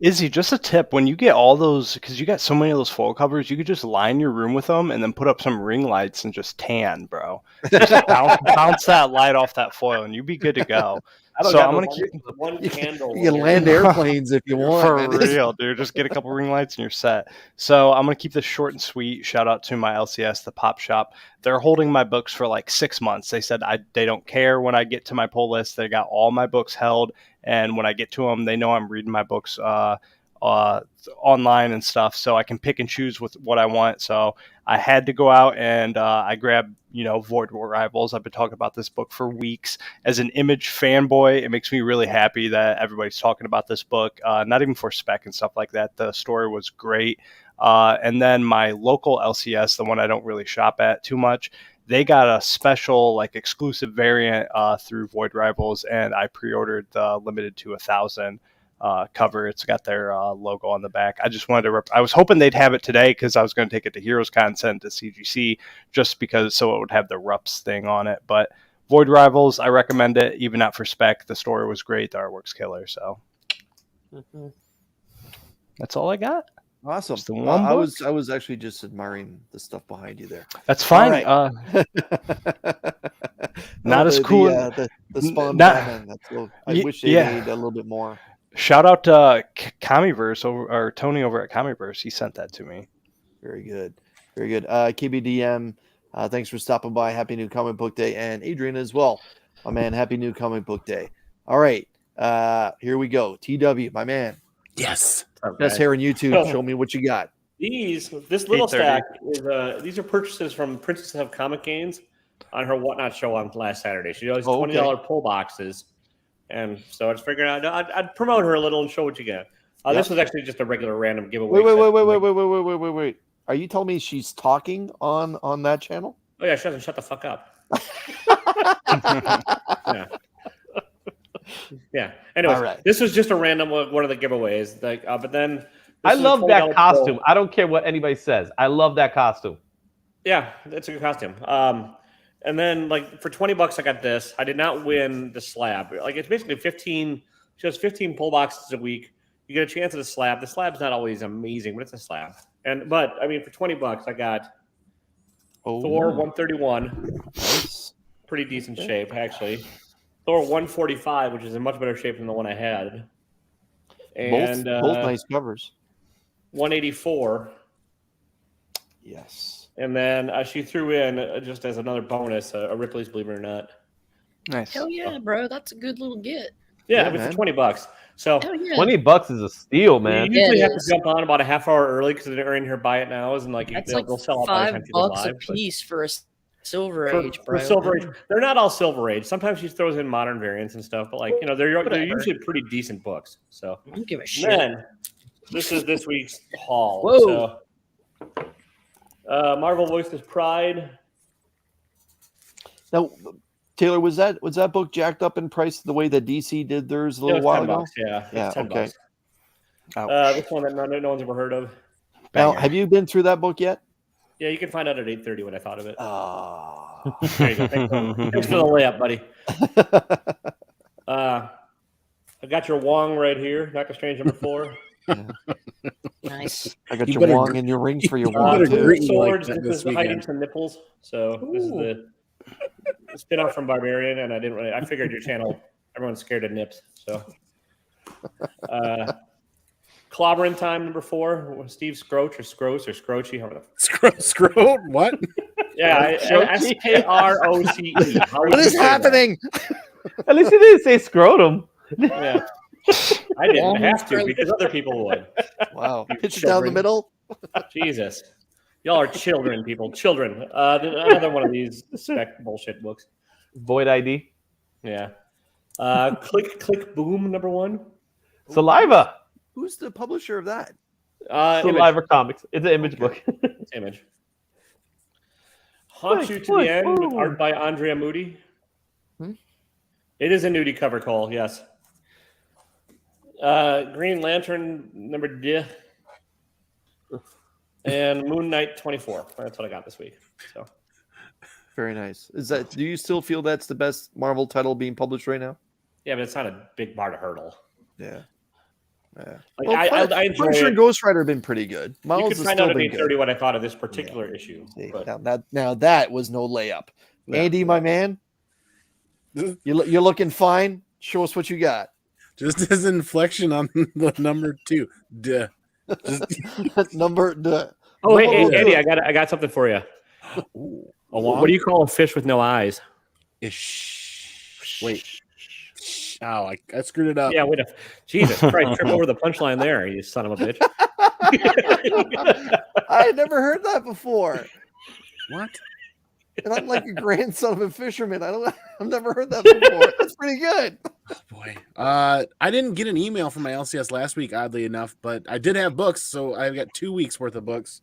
Izzy, just a tip. When you get all those, because you got so many of those foil covers, you could just line your room with them and then put up some ring lights and just tan, bro. Just bounce that light off that foil and you'd be good to go. So I'm going to keep one candle. You can land airplanes if you want. For real, dude. Just get a couple ring lights and you're set. So I'm going to keep this short and sweet. Shout out to my LCS, the Pop Shop. They're holding my books for like 6 months. They said they don't care when I get to my pull list. They got all my books held. And when I get to them, they know I'm reading my books online and stuff, so I can pick and choose with what I want. So I had to go out and I grabbed, Void War Rivals. I've been talking about this book for weeks. As an Image fanboy, it makes me really happy that everybody's talking about this book. Not even for spec and stuff like that. The story was great. And then my local LCS, the one I don't really shop at too much, they got a special exclusive variant through Void Rivals, and I pre-ordered the limited to 1,000. cover. It's got their logo on the back. I just wanted to. I was hoping they'd have it today because I was going to take it to Heroes Con, send it to CGC, just because so it would have the Rups thing on it. But Void Rivals, I recommend it, even not for spec. The story was great. The artwork's killer. So that's all I got. Awesome. Just the one I book? was actually just admiring the stuff behind you there. That's fine. All Not as cool. The Spawn Not- Batman. That's I wish they yeah. made a little bit more. Shout out to Comiverse or Tony over at Comiverse. He sent that to me. Very good. Very good. KBDM, thanks for stopping by. Happy New Comic Book Day. And Adrian as well. My man, Happy New Comic Book Day. All right. Here we go. TW, my man. Yes. Best hair on YouTube. Show me what you got. This little 8:30. stack is these are purchases from Princess of Comic Gains on her Whatnot show on last Saturday. She does $20 pull boxes, and so I just figured I'd promote her a little and show what you get. This was actually just a regular random giveaway. Wait. Are you telling me she's talking on that channel? Oh yeah, she doesn't shut the fuck up. Yeah. Yeah. Anyways, All right. This was just a random one of the giveaways. Like, but then I this is a love that $20 costume. pull. I don't care what anybody says. I love that costume. Yeah, it's a good costume. And then like for $20, I got this. I did not win the slab. Like it's basically 15. She has 15 pull boxes a week. You get a chance at a slab. The slab's not always amazing, but it's a slab. But I mean, for $20, I got Thor 131. Nice. Pretty decent shape, actually. Thor 145, which is in much better shape than the one I had. And both nice covers. 184. Yes. And then she threw in, just as another bonus, a Ripley's Believe It or Not. Nice. Hell yeah, bro. That's a good little get. Yeah, Yeah, I mean, man. for $20. So Hell yeah. $20 is a steal, man. you usually Yeah, have it to is. jump on about a half hour early because they're in here buy it now, and like That's they'll like sell out by the time people $5 a live. But piece for a Silver for, Age, for bro. Silver Age, they're not all Silver Age. Sometimes she throws in modern variants and stuff, but like they're Whatever. usually pretty decent books. So I don't give a shit. then this is this week's haul. Whoa. So Marvel Voices Pride. Now, Taylor, was that book jacked up in price the way that DC did theirs a little It's while $10. ago? Yeah, Yeah, it's $10. okay. Ouch. This one that no one's ever heard of. Now, Banger. have you been through that book yet? Yeah, you can find out at 8:30 what I thought of it. Oh. There you go. Thanks for the layup, buddy. I got your Wong right here. Doctor Strange number 4. Nice. I got You your better Wong gr- and your rings for your you Wong, better too. greet me like Swords, that this this is hiding weekend. some nipples. So this is the spin-off from Barbarian, and I figured your channel, everyone's scared of nips. So Clobbering Time number 4, Steve Scroach or Scroce or Scroachy, however the Scroll what? yeah, SKROCE. What is happening? At least you didn't say scrotum. Yeah. I didn't Long have to Scroat. because other people would. Wow. Pitch it down the children. middle. Jesus. Y'all are children, people. Children. Another one of these spec bullshit books. Void ID. Yeah. Click Boom number 1. Saliva. Who's the publisher of that? Saliva Comics. It's an image book. Image. Haunt You to the End with art by Andrea Moody. Hmm? It is a nudie cover, Cole. Yes. Green Lantern number 2. And Moon Knight 24. That's what I got this week. So Very nice. Do you still feel that's the best Marvel title being published right now? yeah, but it's not a big bar to hurdle. Yeah. Yeah. Like, Well, I enjoy Punisher it. and Ghost Rider have been pretty good. You Miles could has find still out at been good. 8:30 what I thought of this particular issue. See, But now that was no layup. No. Andy, my man, you're looking fine. Show us what you got. Just his inflection on the number 2. Duh. Number. oh, hey, Number- Andy, I got something for you. What do you call a fish with no eyes? Wait. Oh, I screwed it up. Yeah, wait a Jesus Christ, trip over the punchline there, you son of a bitch. I had never heard that before. What? And I'm like a grandson of a fisherman. I've never heard that before. That's pretty good. Oh, boy. I didn't get an email from my LCS last week, oddly enough, but I did have books, so I've got 2 weeks worth of books.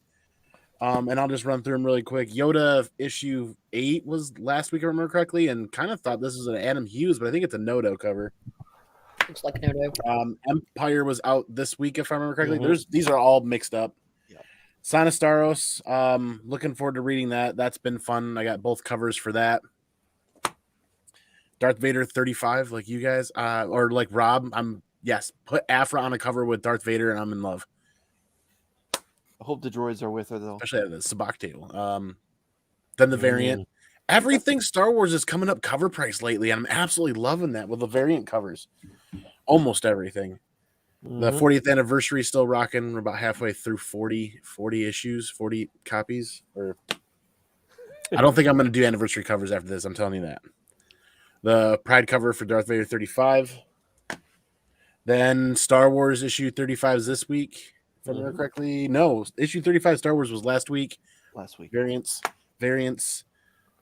And I'll just run through them really quick. Yoda issue 8 was last week, if I remember correctly, and kind of thought this was an Adam Hughes, but I think it's a Noto cover. Looks like Noto. Empire was out this week, if I remember correctly. Mhm. These are all mixed up. Yep. Sinistaros, looking forward to reading that. That's been fun. I got both covers for that. Darth Vader 35, like you guys, or like Rob. Put Afra on a cover with Darth Vader, and I'm in love. I hope the droids are with her though. Especially at the Sabak table. Then the variant. Everything Star Wars is coming up cover price lately, and I'm absolutely loving that with the variant covers. Almost everything. The 40th anniversary is still rocking. We're about halfway through 40 issues, 40 copies. I don't think I'm going to do anniversary covers after this. I'm telling you that. The Pride cover for Darth Vader 35. Then Star Wars issue 35 is this week, if I remember correctly. No, issue 35 Star Wars was last week. Variants.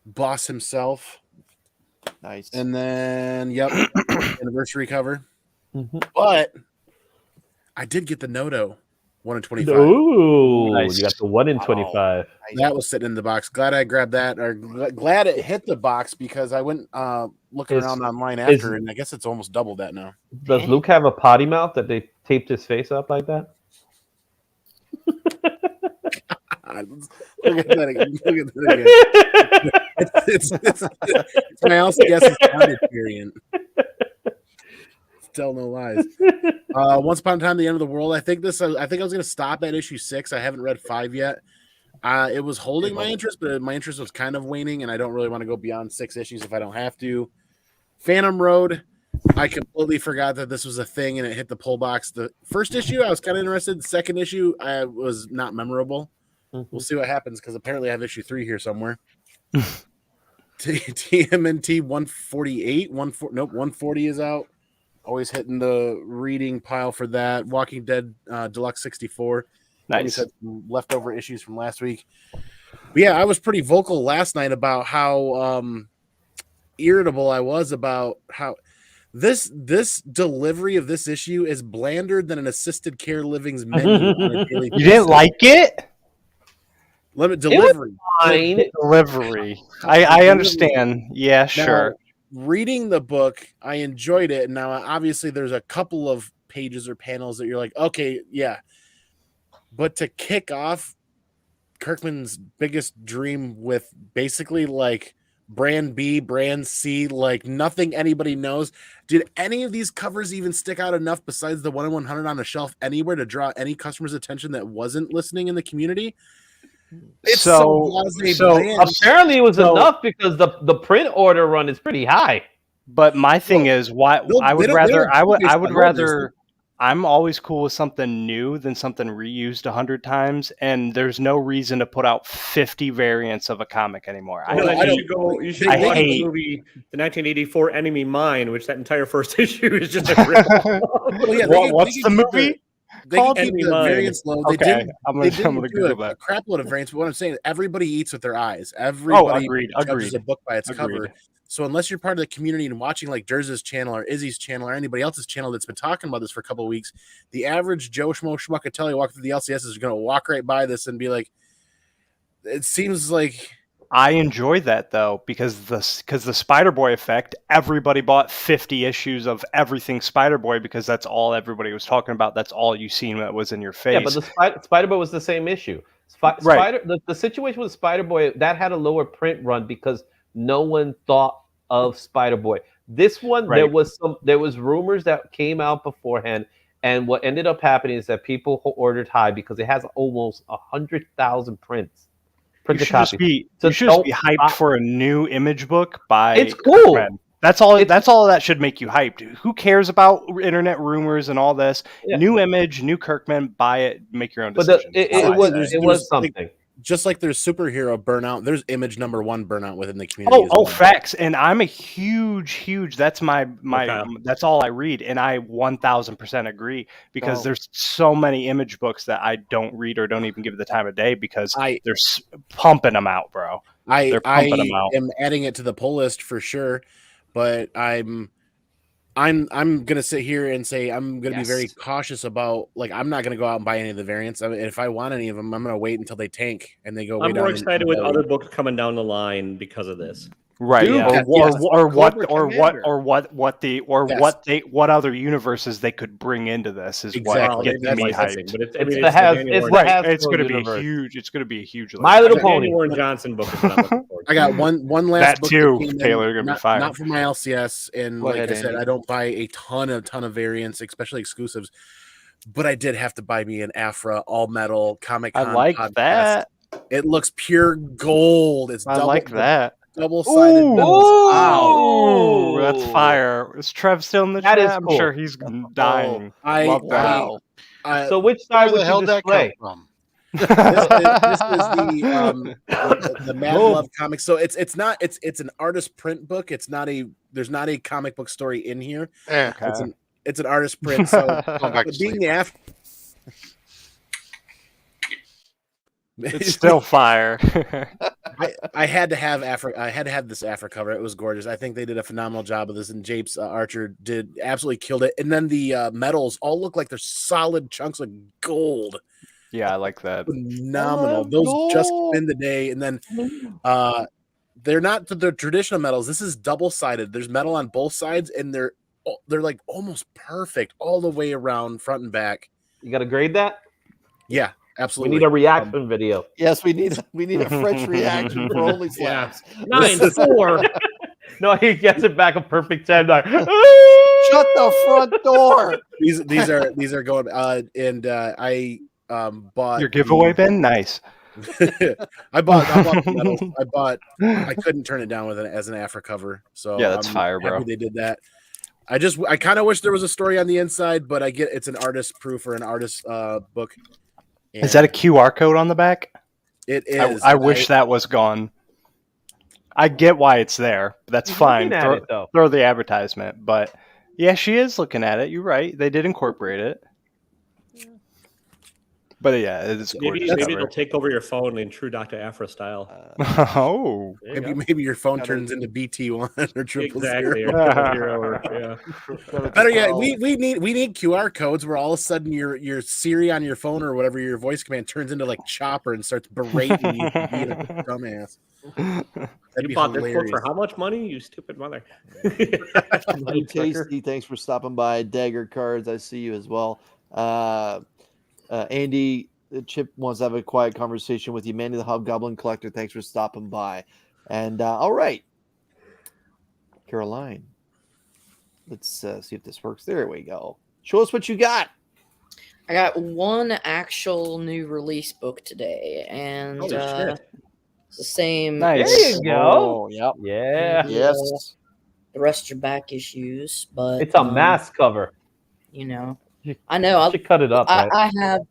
Boss himself. Nice. And then, anniversary cover. But I did get the Noto 1 in 25. Ooh, Nice. you got the 1 in 25. That was sitting in the box. Glad I grabbed that, or glad it hit the box because I went looking around online after, and I guess it's almost doubled that now. Does Luke have a potty mouth that they taped his face up like that? Look at that again. It's my LCS standard variant. Tell no lies. Once Upon a Time, The End of the World. I think I was going to stop at issue 6. I haven't read 5 yet. It was holding my interest, but my interest was kind of waning, and I don't really want to go beyond 6 issues if I don't have to. Phantom Road. I completely forgot that this was a thing, and it hit the pull box. The first issue, I was kind of interested. The second issue, I was not memorable. We'll see what happens because apparently I have issue 3 here somewhere. TMNT 148, 140 is out. Always hitting the reading pile for that. Walking Dead Deluxe 64. Nice. Had some leftover issues from last week. But yeah, I was pretty vocal last night about how irritable I was about how this delivery of this issue is blander than an assisted care living's menu. On a daily You didn't like it? Limit delivery. Fine. Delivery. I understand. Yeah, sure. Now, reading the book, I enjoyed it. Now, obviously, there's a couple of pages or panels that you're like, okay, yeah. But to kick off Kirkman's biggest dream with basically like brand B, brand C, like nothing anybody knows. Did any of these covers even stick out enough besides the 1 in 100 on the shelf anywhere to draw any customer's attention that wasn't listening in the community? It's so apparently it was enough because the print order run is pretty high. But my thing is, why I would rather. I'm always cool with something new than something reused 100 times, and there's no reason to put out 50 variants of a comic anymore. You should watch the movie, the 1984 Enemy Mine, which that entire first issue is just a rip. What's the movie? They can keep the variants low. They did do a crap load of variants, but what I'm saying is everybody eats with their eyes. Everybody judges a book by its cover. So unless you're part of the community and watching like Jersey's channel or Izzy's channel or anybody else's channel that's been talking about this for a couple of weeks, the average Joe Schmo Schmuckatelli walking through the LCS is going to walk right by this and be like, it seems like... I enjoy that though because the Spider-Boy effect. Everybody bought 50 issues of everything Spider-Boy because that's all everybody was talking about. That's all you seen that was in your face. Yeah, but the Spider-Boy was the same issue. The situation with Spider-Boy that had a lower print run because no one thought of Spider-Boy. This one, there was rumors that came out beforehand, and what ended up happening is that people ordered high because it has almost 100,000 prints. You should just be hyped for a new image book by. It's cool. Kirkman. That's all that should make you hyped. Who cares about internet rumors and all this? Yeah. New image, new Kirkman. Buy it. Make your own decision. It was something. Just like there's superhero burnout, there's image number 1 burnout within the community. Facts. And I'm a huge. That's my. That's all I read, and I 1,000% agree because there's so many image books that I don't read or don't even give it the time of day because they're pumping them out, bro. They're pumping them out. I'm adding it to the pull list for sure, but I'm gonna sit here and say I'm gonna be very cautious about I'm not gonna go out and buy any of the variants. I mean, if I want any of them, I'm gonna wait until they tank and they go. I'm more excited with other books coming down the line because of this. Right. Duke, Yeah. yes. What other universes they could bring into this is Exactly. what gets That's me licensing, hyped. but it's It's the the Daniel Warren- Right. Hasbro It's going to be universe. huge. It's going to be a huge. My Little the Pony. Daniel Warren Johnson book is what I'm looking for. I got one last That book too, that came Taylor, in, gonna be not, fire. not for my LCS, and Go like ahead, I said, Andy. I don't buy a ton of variants, especially exclusives. But I did have to buy me an Afra all metal Comic I Con like podcast. that. It looks pure gold. It's I like that. double-sided Ooh. metals. Ooh, that's fire. Is Trev still in the That chat? is I'm cool. sure he's dying. Love that. Wow. So which Where side would the you hell did that come display? from? This is the Mad Boom. Love comic. So it's an artist print book. There's not a comic book story in here. Eh, It's an artist print. So going back to but being sleep. the after, It's still fire. I had to have this Afra cover. It was gorgeous. I think they did a phenomenal job of this, and Japes Archer did absolutely killed it. And then the metals all look like they're solid chunks of gold. Yeah, I like that. Phenomenal. love Those just gold. in the day, and then they're not the traditional metals. This is double sided. There's metal on both sides, and they're like almost perfect all the way around, front and back. You got to grade that. Yeah, We absolutely. need a reaction video. Yes, we need a French reaction for Only Slabs. 9-4. No, he gets it back a perfect 10. Like, Shut the front door. These are going. I bought Your giveaway bin? Nice. I bought the metals. I couldn't turn it down as an Afra cover. So Yeah, that's I'm fire, happy bro. they did that. I kind of wish there was a story on the inside, but I get it's an artist proof or an artist book. Is that a QR code on the back? It is. I wish that was gone. I get why it's there. But that's He's fine. looking at it, though. Throw the advertisement. But yeah, she is looking at it. You're right. They did incorporate it. But yeah, it's gorgeous. Maybe it'll take over your phone in true Dr. Afra style. Oh. Maybe your phone turns into BT1 or triple Exactly. zero. Or 0, or, yeah. Better yet, we need QR codes where all of a sudden your Siri on your phone or whatever your voice command turns into like Chopper and starts berating you for being a dumbass. That'd You be bought this book hilarious. for how much money, you stupid mother? Hey, Tasty, thanks for stopping by. Dagger Cards, I see you as well. Andy, Chip wants to have a quiet conversation with you. Mandy the Hobgoblin Collector, thanks for stopping by. And all right, Caroline, let's see if this works. There we go. Show us what you got. I got one actual new release book today, and Holy shit. it's the same. Nice. There you go. Oh, yep. Yeah. Yes. The rest are back issues, but It's a mass cover. You know, You I know. should cut it up. Right? I have.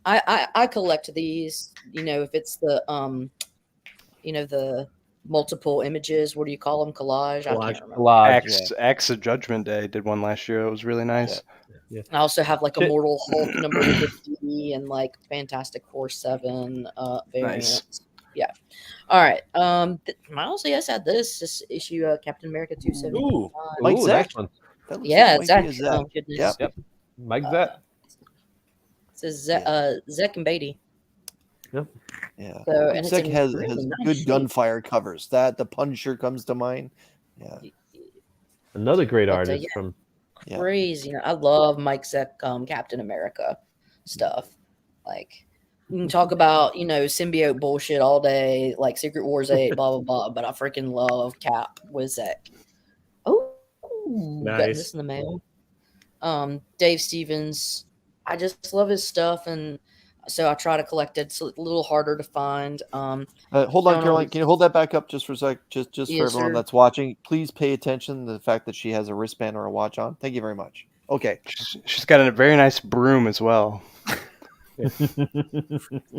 I collect these. You know, if it's the the multiple images. What do you call them? Collage. I can't remember. Collage. X of Judgment Day did one last year. It was really nice. Yeah. I also have like Immortal Hulk number 50 and like Fantastic Four 7 variants. Nice. Yeah. All right. Miles, yes, had this issue Captain America 275. Ooh. Mike Ooh, Zach. nice one. That looks Yeah, like Zach. Mikey is Zach. Oh, goodness. Yep. Yep. Mike Zet. It says Zach and Beatty. Yep. Yeah. So, and it's Zach in has really nice good shape. gunfire covers. That the Punisher comes to mind. Yeah. Another great But, artist yeah. from. Yeah. Crazy. You know, I love Mike Zeck Captain America stuff. Like you can talk about, symbiote bullshit all day, like Secret Wars 8, blah blah blah, but I freaking love Cap with Zeck. Oh, got Nice. this in the mail. Dave Stevens. I just love his stuff, and so I try to collect it. It's a little harder to find. Hold on, Caroline. Can you hold that back up just for a sec? Just for Yes, everyone sir. that's watching, please pay attention to the fact that she has a wristband or a watch on. Thank you very much. Okay. She's got a very nice broom as well.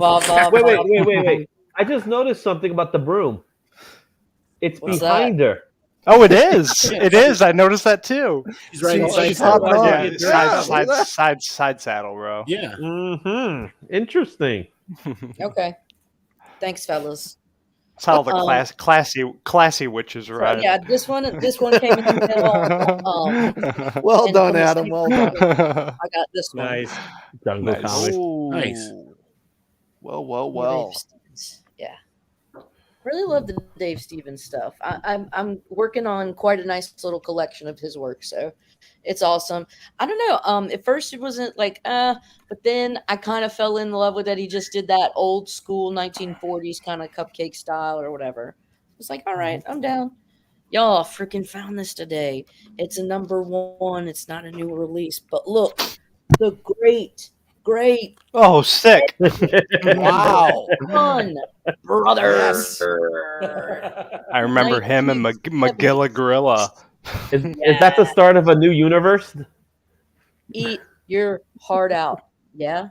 Wait. I just noticed something about the broom. It's What's behind her. Oh, it is. It is. I noticed that too. He's right She's inside. hopping on. Yeah, Yeah, side saddle, bro. Yeah. Mm-hmm. Interesting. Okay. Thanks, fellas. That's how the classy witches So, ride. yeah, this one came in the mail. Well And done, from the Adam. Well done. I got this one. Nice. Jungle Nice. Comics. Ooh. Nice. Well. Dave Stevens. Yeah. Really love the Dave Stevens stuff. I'm working on quite a nice little collection of his work, so it's awesome. I don't know. At first it wasn't like but then I kind of fell in love with it. He just did that old school 1940s kind of cupcake style or whatever. It's like, all right, I'm down. Y'all freaking found this today. It's a number one. It's not a new release, but look, the great Oh, sick. Wow. fun brothers. I remember him and 1970s. Magilla Gorilla. Is that the start of a new universe? Eat your heart out. Yeah.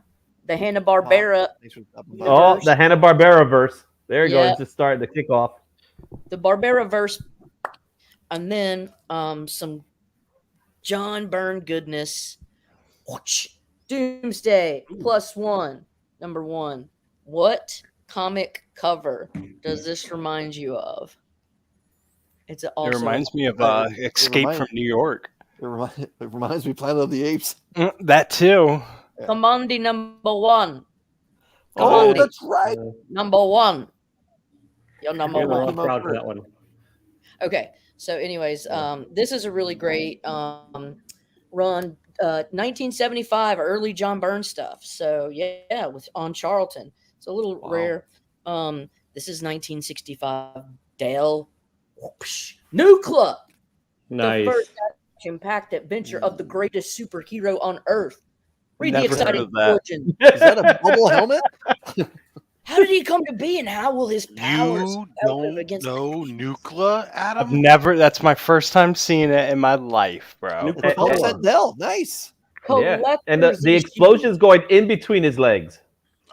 The Hanna-Barbera Thanks for stopping by. universe. Oh, the Hanna-Barbera verse. There you go. Yeah. It's just starting to kick off. The Barbera verse, and then some John Byrne goodness. Doomsday +1, number 1. What comic cover does this remind you of? It's also It reminds me of Escape reminds- from New York. It reminds me of Planet of the Apes. That too. Commandi number 1. Oh, Commandi that's right. number 1. You're number You're 1. proud for that one. Okay, so anyways, this is a really great run, 1975 early John Byrne stuff. So yeah, with on Charlton, it's a little rare. This is 1965 Dale Nuclear, Nice. the first action-packed adventure of the greatest superhero on Earth. Read Never the heard exciting of that. origin. Is that a bubble helmet? How did he come to be, and how will his powers You help him don't against know Nuclear, I've Adam? never. That's my first time seeing it in my life, bro. Nuclear Oh, Cola. Sandell. Nice. Yeah. And collector's the issue? explosion's going in between his legs.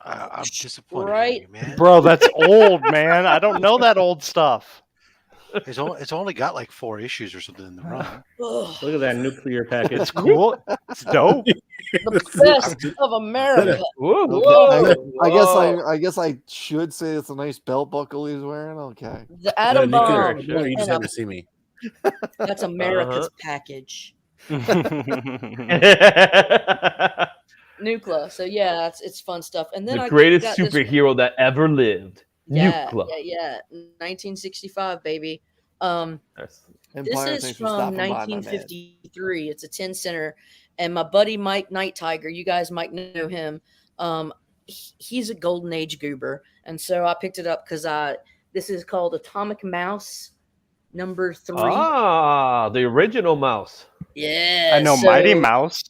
I'm disappointed Right. in you, man. Bro, that's old, man. I don't know that old stuff. It's only got like 4 issues or something in the run. Ugh, Look at that nuclear package. It's cool. It's dope. the best of America. Whoa. Whoa. I guess I should say it's a nice belt buckle he's wearing. Okay. The atom You bomb. can- no, you just and have a- to see me. That's America's package. Nuclear. So yeah, it's fun stuff. And then The I greatest got this- superhero that ever lived. Yeah, Nuclear. yeah. 1965, baby. This Empire, is thanks for from stopping by, my man. 1953. It's a 10 center, and my buddy Mike Night Tiger, you guys might know him. He's a golden age goober, and so I picked it up because this is called Atomic Mouse number 3. Ah, the original mouse. Yeah, I know Mighty Mouse.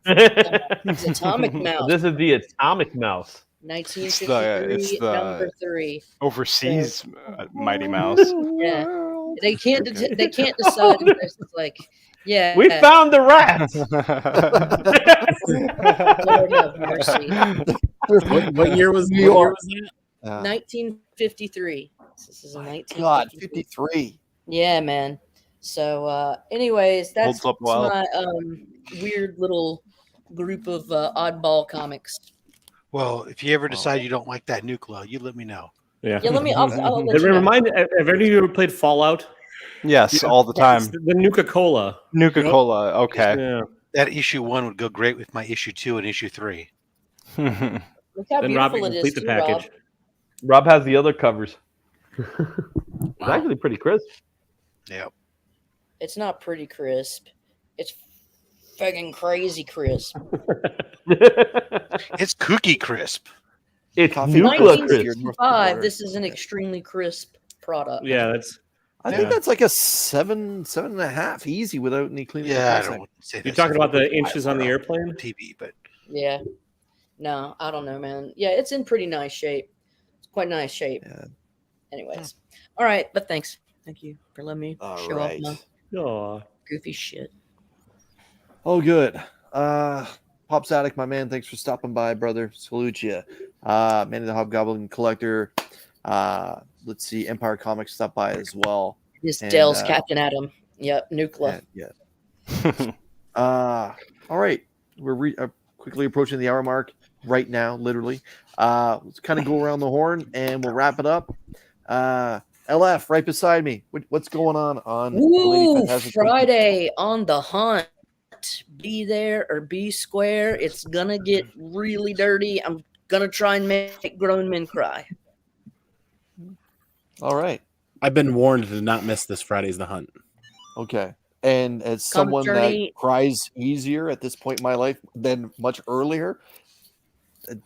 It's Atomic Mouse. This is the atomic mouse. 1953, it's the- number 3. Overseas Mighty Mouse. Yeah, they can't decide if this is like, yeah. We found the rat. Lord have mercy. What year was New what year York. was that? 1953. This is a 1953. God, 53. Yeah, man. So, anyways, that's Holds up well. my weird little group of oddball comics. Well, if you ever decide you don't like that Nuclear, you let me know. Yeah. Yeah, I'll let Does it you know. remind? Have any of you ever played Fallout? Yes, all the time. It's the Nuka-Cola. Nuka-Cola. Okay. Yeah. That issue 1 would go great with my issue 2 and issue 3. Look how Then Rob beautiful can it complete is, the too, package. Rob has the other covers. It's actually pretty crisp. Yep. It's not pretty crisp. It's fucking crazy crisp. It's cookie crisp. It's Coffee nuclear crisp. crisp. 1965. This is an extremely crisp product. Yeah, that's. I think that's like a 7.5 easy without any cleaning. Yeah, I don't want to say that. You're talking about the inches on the airplane? TV, but Yeah. No, I don't know, man. Yeah, it's in pretty nice shape. It's quite nice shape. Yeah. Anyways. All right, but thanks. Thank you for letting me All show right. off my Aw. goofy shit. Oh, good. Pop Static, my man, thanks for stopping by, brother. Salute you. Man of the Hobgoblin Collector. Let's see, Empire Comics stopped by as well. This And, Dell's Captain Atom. Yep, Nuclear. Yeah. All right. We're quickly approaching the hour mark right now, literally. Let's kind of go around the horn and we'll wrap it up. LF, right beside me. What's going on the Lady Woo! Fantastic Friday on the hunt. Be there or be square. It's gonna get really dirty. I'm gonna try and make grown men cry. All right. I've been warned to not miss this Friday's the Hunt. Okay. And as Comic someone Journey- that cries easier at this point in my life than much earlier,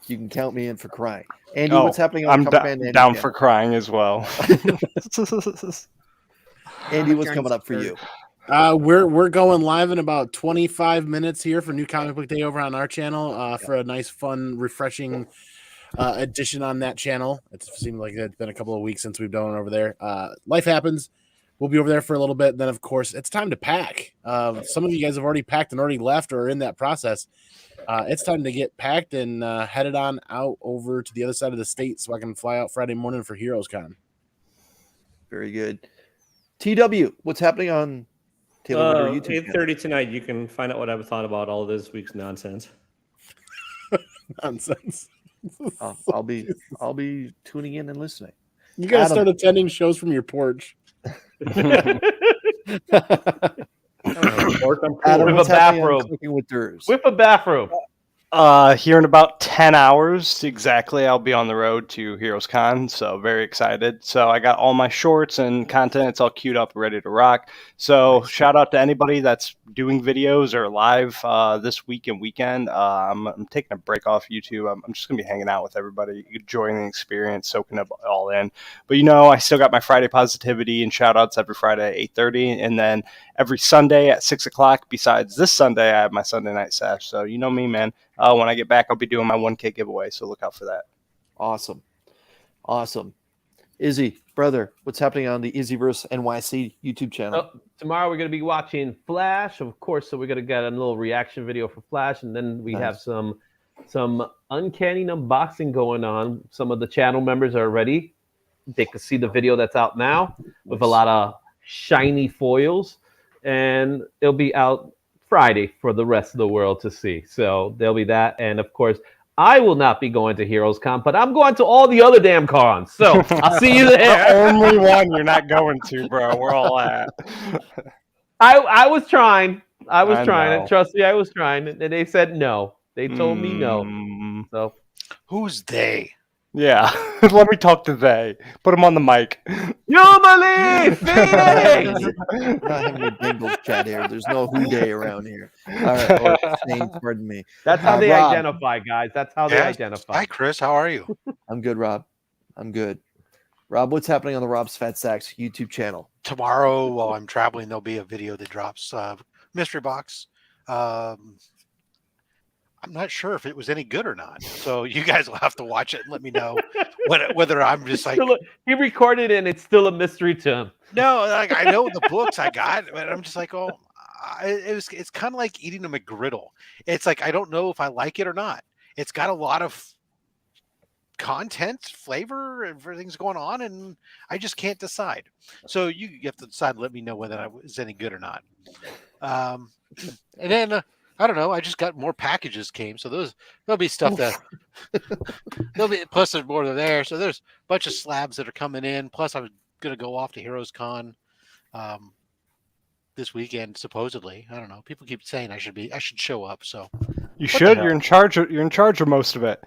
you can count me in for crying. Andy, what's happening on I'm Comic Man Andy down channel? for crying as well. Andy, what's Journey's coming up for third. you? We're going live in about 25 minutes here for New Comic Book Day over on our channel for a nice, fun, refreshing edition on that channel. It seems like it's been a couple of weeks since we've done it over there. Life happens. We'll be over there for a little bit. Then, of course, it's time to pack. Some of you guys have already packed and already left or are in that process. It's time to get packed and headed on out over to the other side of the state so I can fly out Friday morning for Heroes Con. Very good. TW, what's happening on Taylor Winter YouTube channel? 8:30 tonight. You can find out what I've thought about all this week's nonsense. Nonsense. I'll be tuning in and listening. You gotta Adam. start attending shows from your porch. Adam, With what's a happening on bathrobe. Cooking with Durs? With a bathroom. Here in about 10 hours exactly, I'll be on the road to Heroes Con, so very excited. So I got all my shorts and content. It's all queued up, ready to rock. So shout out to anybody that's doing videos or live this week and weekend. I'm taking a break off YouTube. I'm just going to be hanging out with everybody, enjoying the experience, soaking it all in. But, I still got my Friday positivity and shout outs every Friday at 8:30. And then every Sunday at 6 o'clock, besides this Sunday, I have my Sunday night sesh. So you know me, man. When I get back, I'll be doing my 1K giveaway, so look out for that. Awesome. Izzy, brother, what's happening on the Izzyverse NYC YouTube channel? Tomorrow we're going to be watching Flash, of course. So we're going to get a little reaction video for Flash, and then we have some uncanny unboxing going on. Some of the channel members are ready. They can see the video that's out now with a lot of shiny foils, and it'll be out Friday for the rest of the world to see. So there'll be that, and of course, I will not be going to Heroes Con, but I'm going to all the other damn cons. So I'll see you there. The only one you're not going to, bro. We're all at. I was trying. I was I trying. know. Trust me, I was trying. And they said no. They told me no. So Who's they? Yeah. Let me talk to they. Put them on the mic. you believe Phoenix! We're not having a Bengals chat here. There's no who day around here. All right, or Saints, pardon me. That's how they Rob. identify, guys. That's how they Yeah. identify. Hi, Chris. How are you? I'm good, Rob. I'm good. Rob, what's happening on the Rob's Fat Sacks YouTube channel? Tomorrow, while I'm traveling, there'll be a video that drops. Mystery box. I'm not sure if it was any good or not. So you guys will have to watch it and let me know whether I'm just like He recorded it and it's still a mystery to him. no, like I know the books I got, but I'm just like, it's kind of like eating a McGriddle. It's like I don't know if I like it or not. It's got a lot of content, flavor, and everything's going on, and I just can't decide. So you have to decide and let me know whether it was any good or not. And then I don't know. I just got more packages came, so there'll be stuff that there'll be. Plus, there's more there. So there's a bunch of slabs that are coming in. Plus, I'm gonna go off to Heroes Con this weekend. Supposedly, I don't know. People keep saying I should show up. So You should. You're in charge. You're in charge of most of it.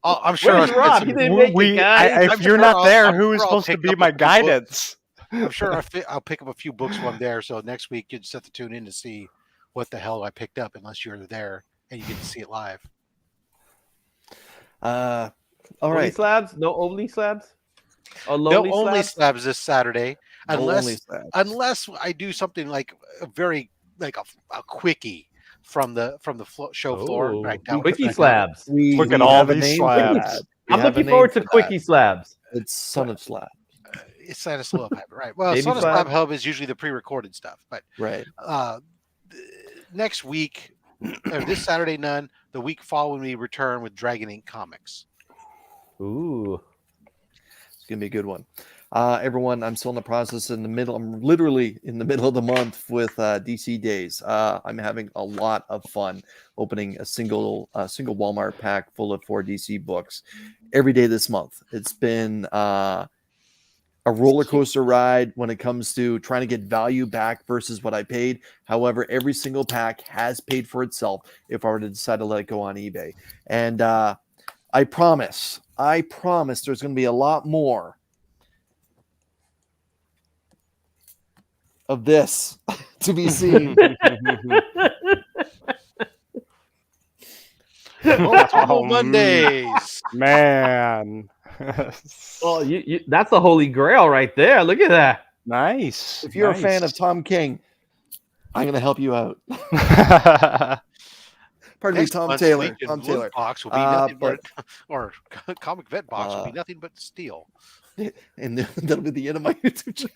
I'm sure. Where's Rob? He didn't make it, guys. If you're not there, who is supposed to be my guidance? I'm sure I'll pick up a few books while I'm there. So next week you just have to tune in to see what the hell I picked up, unless you're there and you get to see it live. All Only right. slabs? No only slabs? Or No lonely only slabs? slabs this Saturday, No only unless slabs. I do something like a very like a quickie from the show floor. Oh, Right down. quickie slabs. Look We at all have a these name for slabs. that. We I'm have a looking name forward to for quickie that. slabs. It's Son of Slab. It's Santa Slab Hub, right? Well, Baby Santa slab. Slab Hub is usually the pre-recorded stuff, but Right. next week or this Saturday, none. The week following, we return with Dragon Ink Comics. Ooh. It's gonna be a good one. Everyone, I'm still in the process I'm literally in the middle of the month with DC Days. I'm having a lot of fun opening a single Walmart pack full of 4 DC books every day this month. It's been a roller coaster ride when it comes to trying to get value back versus what I paid. However, every single pack has paid for itself if I were to decide to let it go on eBay. And I promise there's going to be a lot more of this to be seen. Multiple Mondays. Man. Oh, you that's the holy grail right there. Look at that. Nice. If you're a fan of Tom King, I'm going to help you out. Pardon me, Next Tom month's Taylor. Legion Tom Blue Taylor. box will be nothing but or Comic Vet box will be nothing but steel. and that'll be the end of my YouTube channel.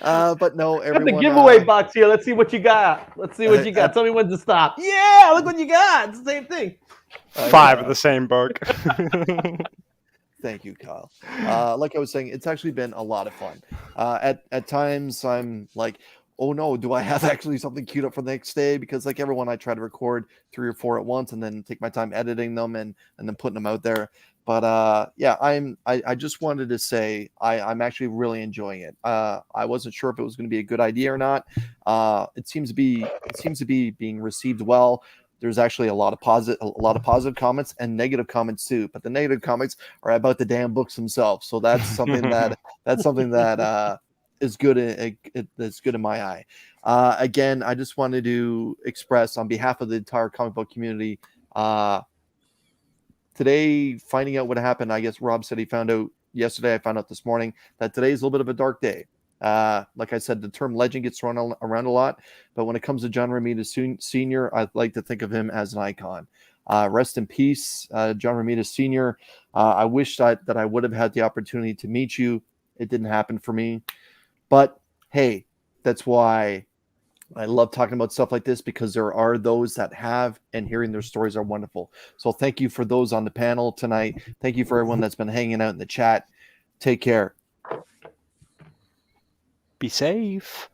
But no, Got the everyone. giveaway box here. Let's see what you got. Let's see what you got. Tell me when to stop. Yeah, look what you got. It's the same thing. 5 of the same book. Thank you, Kyle. Like I was saying, it's actually been a lot of fun. At times, I'm like, oh no, do I have actually something queued up for the next day? Because like everyone, I try to record 3 or 4 at once and then take my time editing them and then putting them out there. But yeah, I just wanted to say I'm actually really enjoying it. I wasn't sure if it was going to be a good idea or not. It seems to be being received well. There's actually a lot of positive comments and negative comments too. But the negative comments are about the damn books themselves. So that's something that is good. That's good in my eye. Again, I just wanted to express on behalf of the entire comic book community. Today, finding out what happened, I guess Rob said he found out yesterday. I found out this morning that today is a little bit of a dark day. Like I said, the term legend gets thrown around a lot, but when it comes to John Romita Sr., I'd like to think of him as an icon. Rest in peace, John Romita Sr. I wish that I would have had the opportunity to meet you. It didn't happen for me. But hey, that's why I love talking about stuff like this, because there are those that have, and hearing their stories are wonderful. So thank you for those on the panel tonight. Thank you for everyone that's been hanging out in the chat. Take care. Be safe.